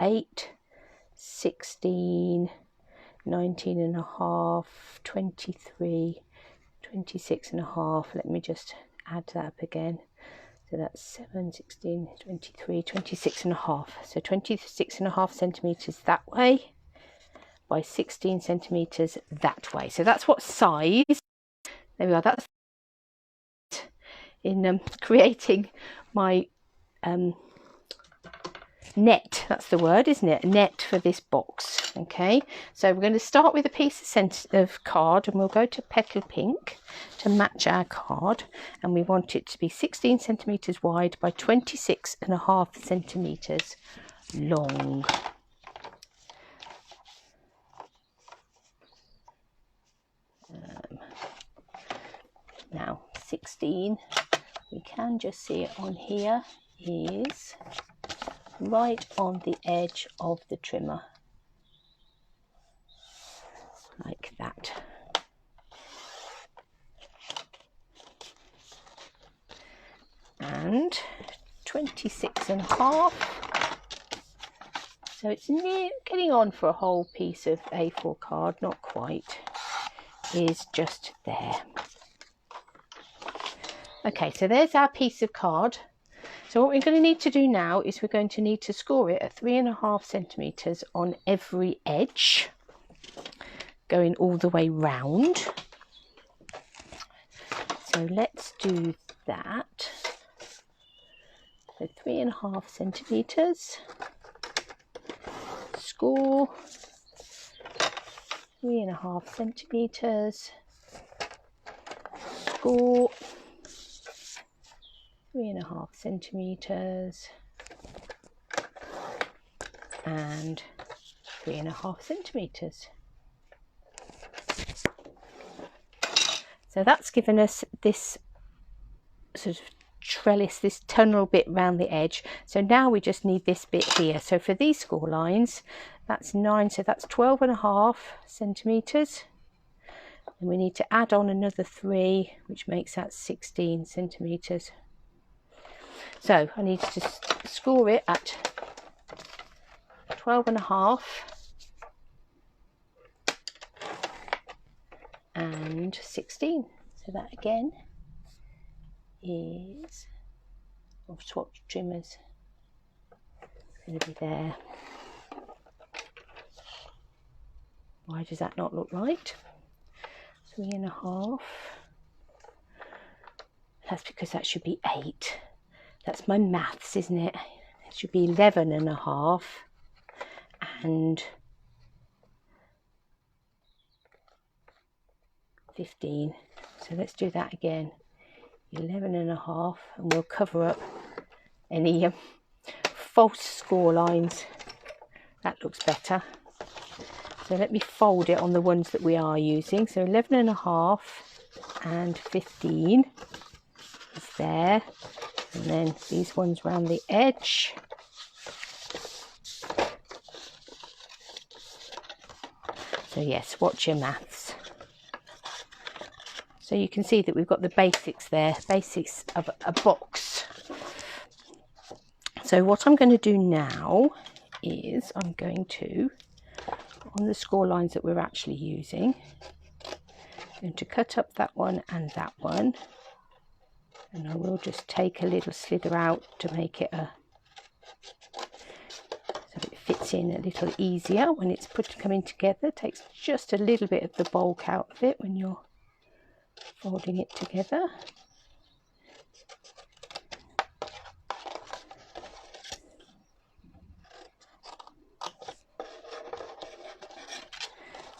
8, 16, 19.5, 23, 26.5. Let me just add that up again. So that's 7, 16, 23, 26.5. So 26.5 centimetres that way by 16 centimetres that way. So that's what size. There we are. That's in creating my net, that's the word, isn't it? Net for this box. Okay, so we're going to start with a piece of card, and we'll go to Petal Pink to match our card, and we want it to be 16 centimetres wide by 26.5 centimetres long. Now 16, we can just see it on here, is right on the edge of the trimmer, like that. And 26.5, so it's getting on for a whole piece of A4 card, not quite, is just there. Okay, so there's our piece of card. So what we're going to need to do now is we're going to need to score it at 3.5 centimetres on every edge, going all the way round. So let's do that. So 3.5 centimetres, score 3.5 centimetres, score 3.5 centimetres, and 3.5 centimetres. So that's given us this sort of trellis, this tunnel bit round the edge. So now we just need this bit here. So for these score lines, that's 9, so that's 12.5 centimetres. And we need to add on another 3, which makes that 16 centimetres. So I need to score it at 12.5 and 16. So that again is, I've swapped trimmers, it's going to be there. Why does that not look right? 3.5. That's because that should be 8. That's my maths, isn't it? It should be 11.5 and 15. So let's do that again. 11.5, and we'll cover up any false score lines. That looks better. So let me fold it on the ones that we are using. So 11.5 and 15 is there. And then these ones round the edge. So yes, watch your maths. So you can see that we've got the basics there, basics of a box. So what I'm going to do now is I'm going to, on the score lines that we're actually using, I'm going to cut up that one and that one. And I will just take a little slither out to make it so it fits in a little easier when it's coming together. It takes just a little bit of the bulk out of it when you're folding it together.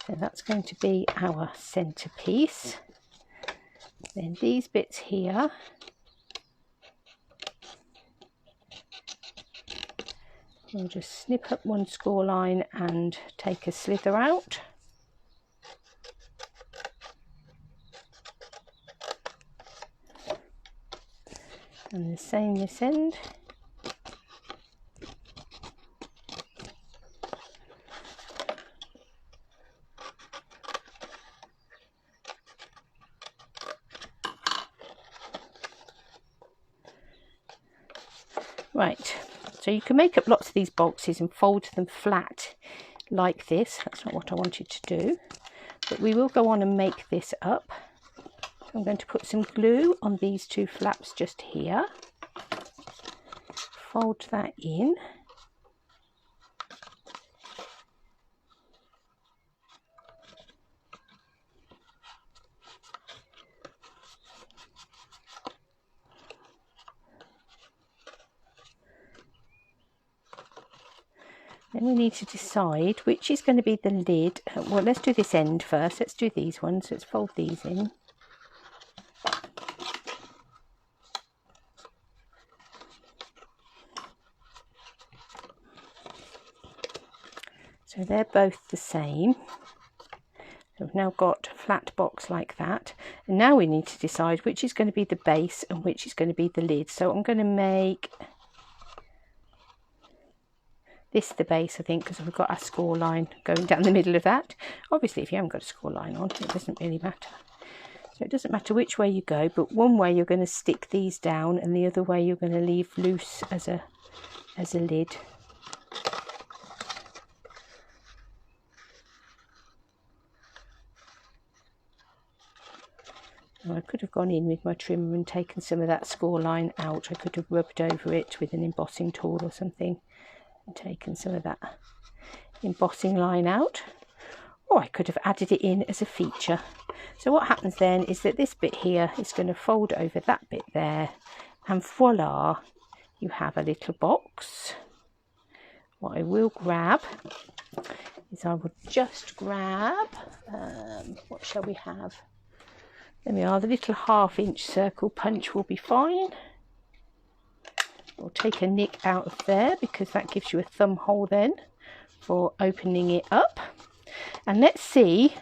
So that's going to be our centerpiece. Then these bits here, we'll just snip up one score line and take a slither out. And the same this end. Right, so you can make up lots of these boxes and fold them flat like this. That's not what I wanted to do, but we will go on and make this up. I'm going to put some glue on these two flaps just here, fold that in. Then we need to decide which is going to be the lid. Well, let's do this end first. Let's do these ones. Let's fold these in. So they're both the same. So we've now got a flat box like that. And now we need to decide which is going to be the base and which is going to be the lid. So I'm going to make this the base, I think, because we've got our score line going down the middle of that. Obviously, if you haven't got a score line on, it doesn't really matter. So it doesn't matter which way you go, but one way you're going to stick these down and the other way you're going to leave loose as a lid. Now, I could have gone in with my trimmer and taken some of that score line out. I could have rubbed over it with an embossing tool or something and taken some of that embossing line out, or I could have added it in as a feature. So what happens then is that this bit here is going to fold over that bit there, and voila, you have a little box. What I will grab is I will just grab, what shall we have? There we are, the little 1/2-inch circle punch will be fine. We'll take a nick out of there because that gives you a thumb hole then for opening it up. And let's see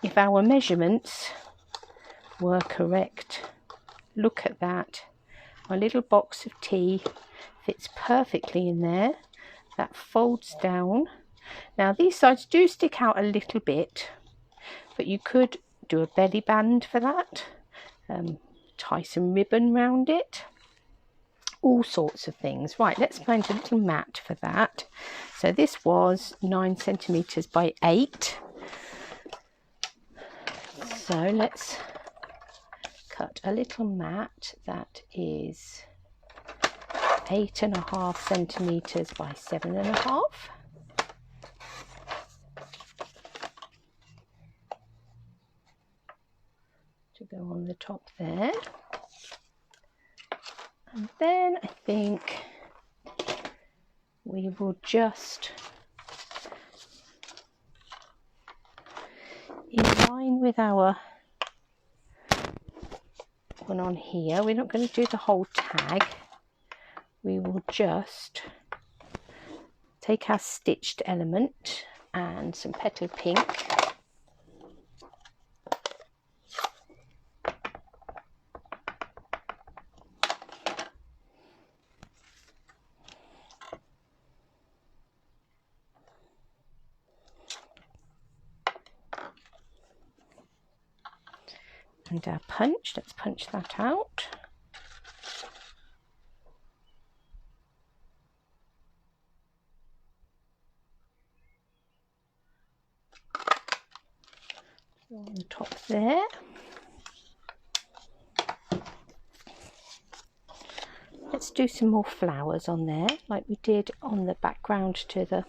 if our measurements were correct. Look at that. My little box of tea fits perfectly in there. That folds down. Now these sides do stick out a little bit, but you could do a belly band for that, tie some ribbon round it, all sorts of things. Right, let's find a little mat for that. So this was 9 centimeters by 8. So let's cut a little mat that is 8.5 centimeters by 7.5. To go on the top there. And then I think we will just, in line with our one on here, we're not going to do the whole tag. we will just take our stitched element and some petal pink, and our punch. Let's punch that out. On the top there. Let's do some more flowers on there, like we did on the background to the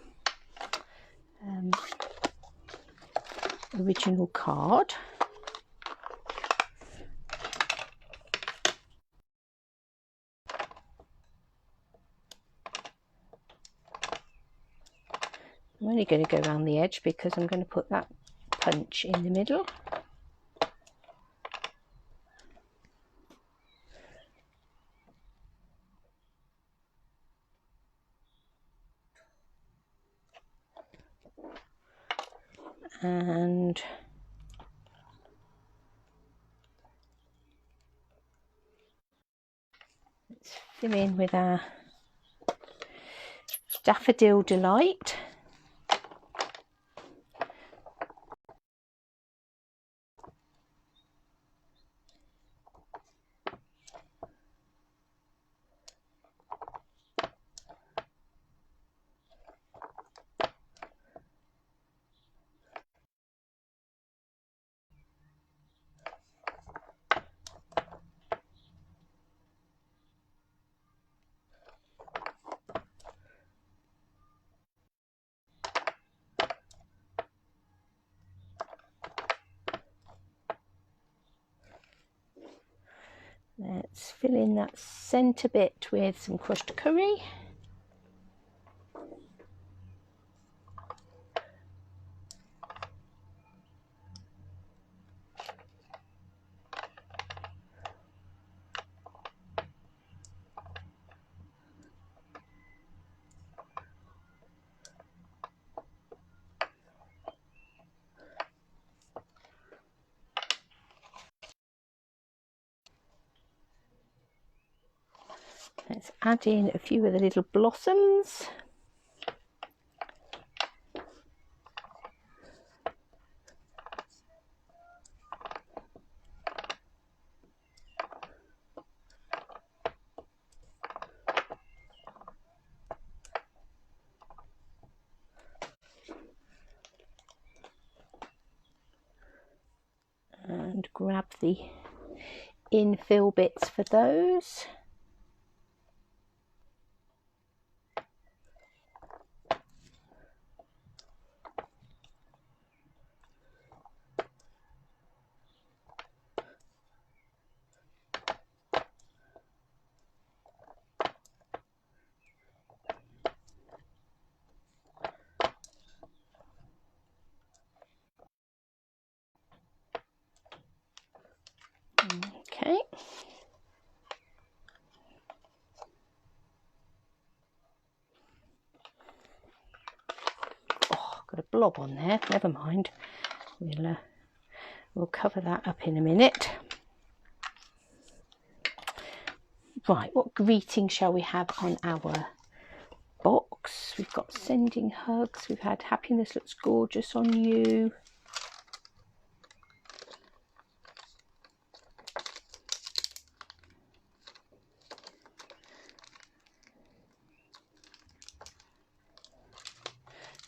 original card. I'm only going to go around the edge because I'm going to put that punch in the middle. And let's fill in with our Daffodil Delight. Let's fill in that centre bit with some crushed curry. Let's add in a few of the little blossoms. And grab the infill bits for those. Okay. Oh, got a blob on there. Never mind. We'll cover that up in a minute. Right, what greeting shall we have on our box? We've got sending hugs. We've had happiness looks gorgeous on you.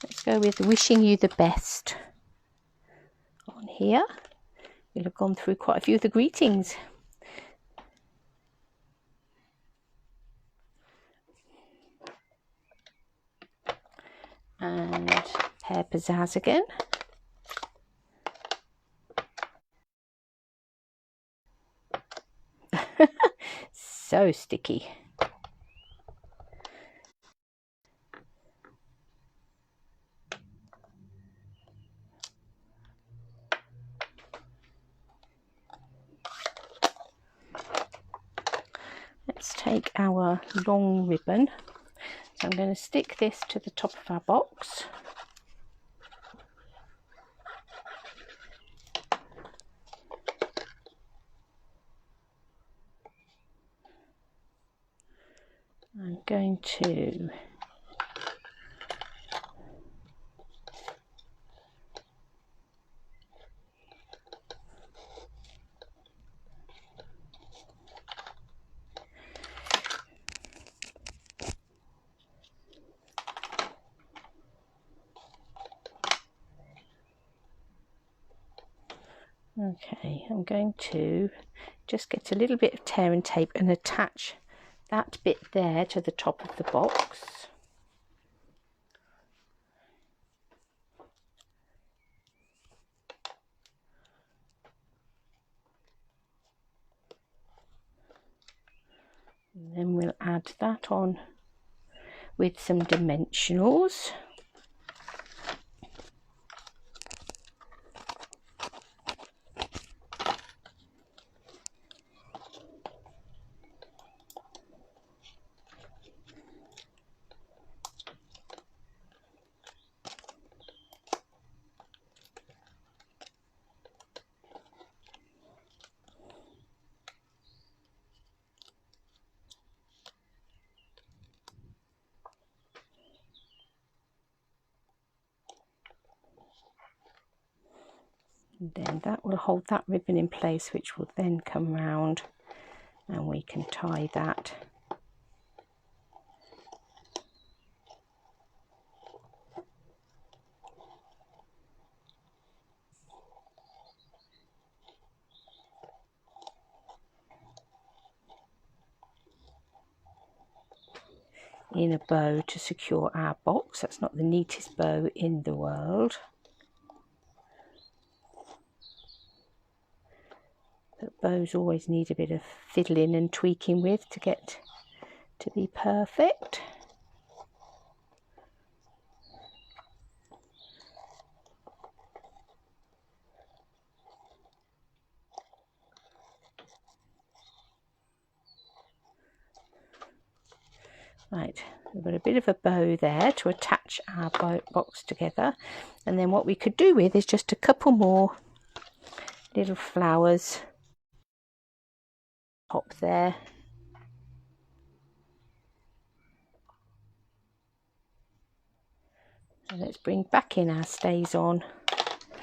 Let's go with wishing you the best on here. We'll have gone through quite a few of the greetings. And Pear Pizzazz again. So sticky. Let's take our long ribbon. So I'm going to stick this to the top of our box. I'm going to I'm going to just get a little bit of tear and tape and attach that bit there to the top of the box. And then we'll add that on with some dimensionals. And then that will hold that ribbon in place, which will then come round and we can tie that in a bow to secure our box. That's not the neatest bow in the world, but bows always need a bit of fiddling and tweaking with to get to be perfect. Right, we've got a bit of a bow there to attach our box together, and then what we could do with is just a couple more little flowers top there. So let's bring back in our stays on.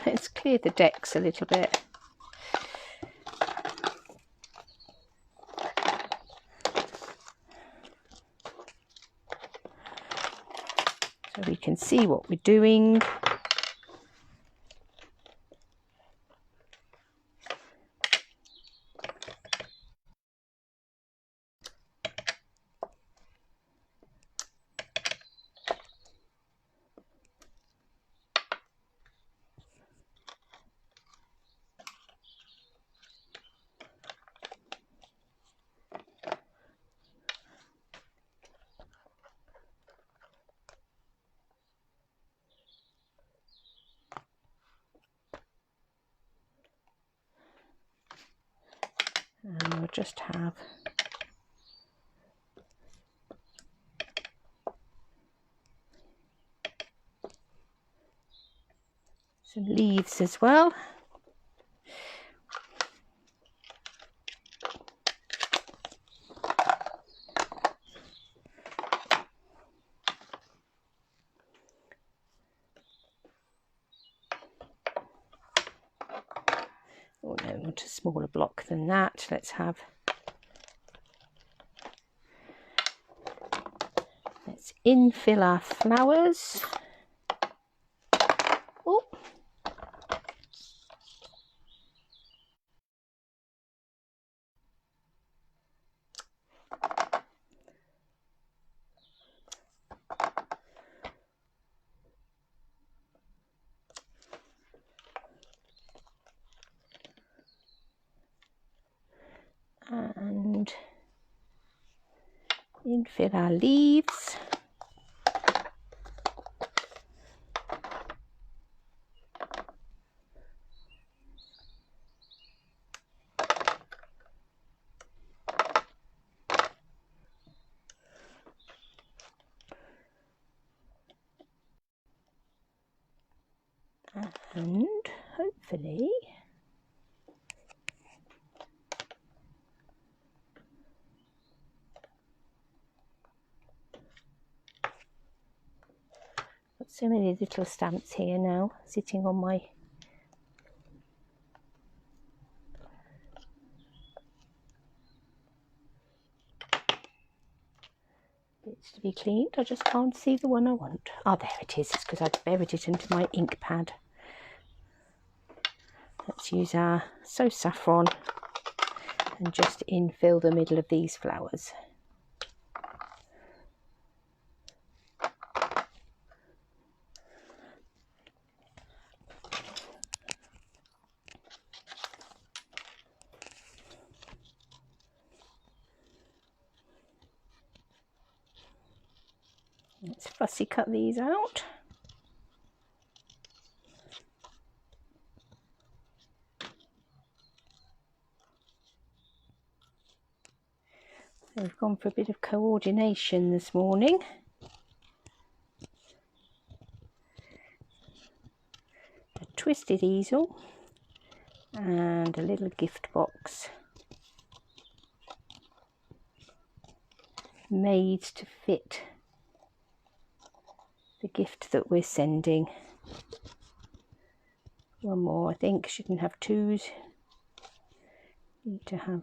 Let's clear the decks a little bit. So we can see what we're doing. And we'll just have some leaves as well. Oh no, I want a smaller block than that. Let's infill our flowers. Oh. And infill our leaves. And hopefully got so many little stamps here now sitting on my bits to be cleaned. I just can't see the one I want. Oh, there it is. It's because I buried it into my ink pad. Let's use our So Saffron and just infill the middle of these flowers. Let's fussy cut these out. So we've gone for a bit of coordination this morning. A twisted easel and a little gift box made to fit the gift that we're sending. One more, I think. Shouldn't have twos. Need to have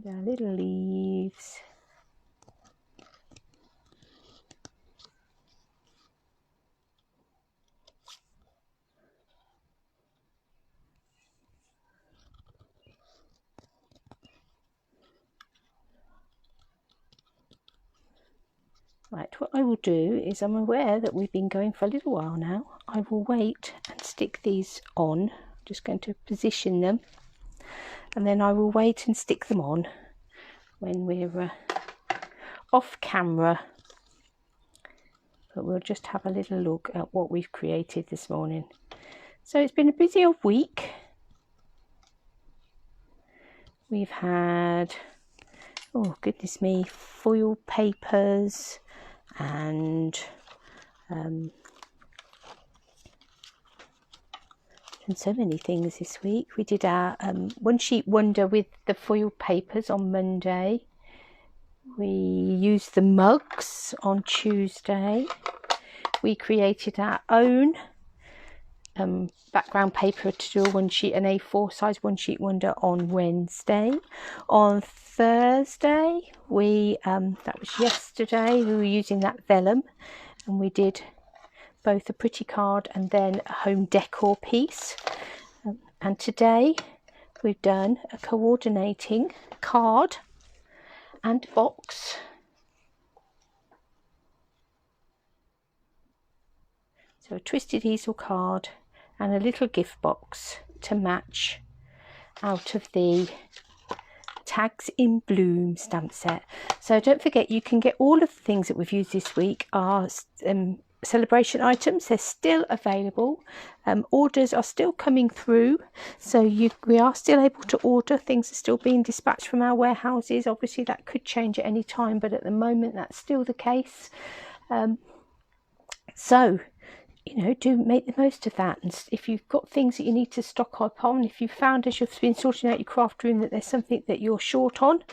and our little leaves. Right, what I will do is, I'm aware that we've been going for a little while now. I will wait and stick these on. I'm just going to position them, and then I will wait and stick them on when we're off camera. But we'll just have a little look at what we've created this morning. So it's been a busy old week. We've had, oh goodness me, foil papers and so many things this week. We did our one sheet wonder with the foil papers on Monday. We used the mugs on Tuesday. We created our own background paper to do a one sheet, an A4 size one sheet wonder on Wednesday. On Thursday, that was yesterday, we were using that vellum, and we did both a pretty card and then a home decor piece. And today we've done a coordinating card and box. So a twisted easel card and a little gift box to match out of the Tags in Bloom stamp set. So don't forget, you can get all of the things that we've used this week. Our celebration items, they're still available. Orders are still coming through, so we are still able to order. Things are still being dispatched from our warehouses. Obviously that could change at any time, but at the moment that's still the case. So you know, do make the most of that. And if you've got things that you need to stock up on, if you've found as you've been sorting out your craft room that there's something that you're short on,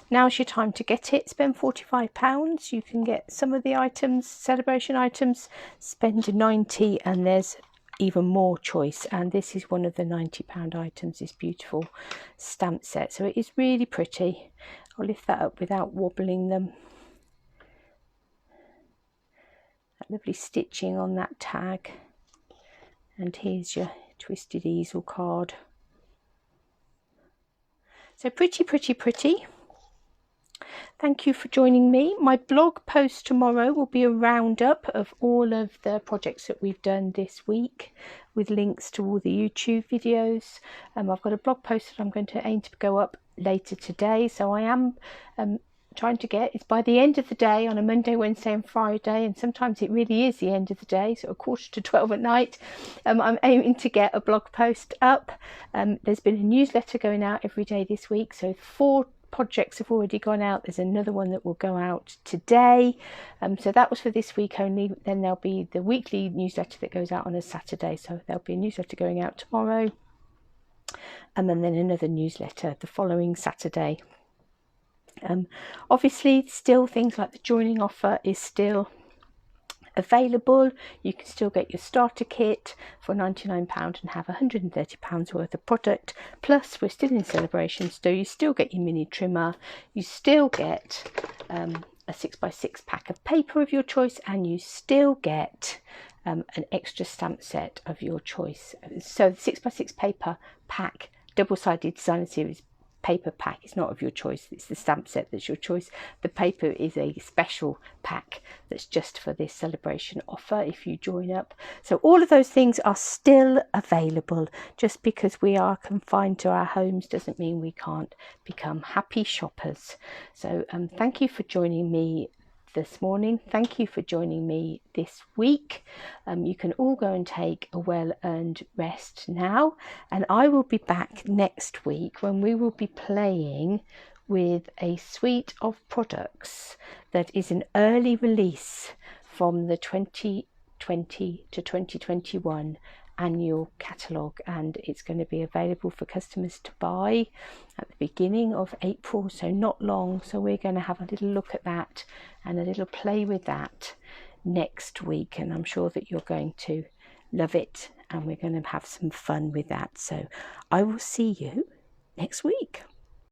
now's your time to get it. Spend £45. You can get some of the items, celebration items, spend £90, and there's even more choice. And this is one of the £90 items, this beautiful stamp set. So it is really pretty. I'll lift that up without wobbling them. Lovely stitching on that tag, and here's your twisted easel card. So pretty. Thank you for joining me. My blog post tomorrow will be a roundup of all of the projects that we've done this week, with links to all the YouTube videos. I've got a blog post that I'm going to aim to go up later today, so I am trying to get is by the end of the day on a Monday, Wednesday and Friday, and sometimes it really is the end of the day, so 11:45 at night, I'm aiming to get a blog post up. There's been a newsletter going out every day this week, so 4 projects have already gone out. There's another one that will go out today, so that was for this week only. Then there'll be the weekly newsletter that goes out on a Saturday, so there'll be a newsletter going out tomorrow, and then another newsletter the following Saturday. Obviously still things like the joining offer is still available. You can still get your starter kit for £99 and have £130 worth of product, plus we're still in celebration, so you still get your mini trimmer, you still get a 6x6 pack of paper of your choice, and you still get an extra stamp set of your choice. So the 6x6 paper pack, double-sided designer series paper pack is not of your choice, it's the stamp set that's your choice. The paper is a special pack that's just for this celebration offer if you join up. So all of those things are still available. Just because we are confined to our homes doesn't mean we can't become happy shoppers. So thank you for joining me this morning. Thank you for joining me this week. You can all go and take a well-earned rest now, and I will be back next week when we will be playing with a suite of products that is an early release from the 2020 to 2021 annual catalogue, and it's going to be available for customers to buy at the beginning of April, so not long. So we're going to have a little look at that and a little play with that next week, and I'm sure that you're going to love it, and we're going to have some fun with that. So I will see you next week.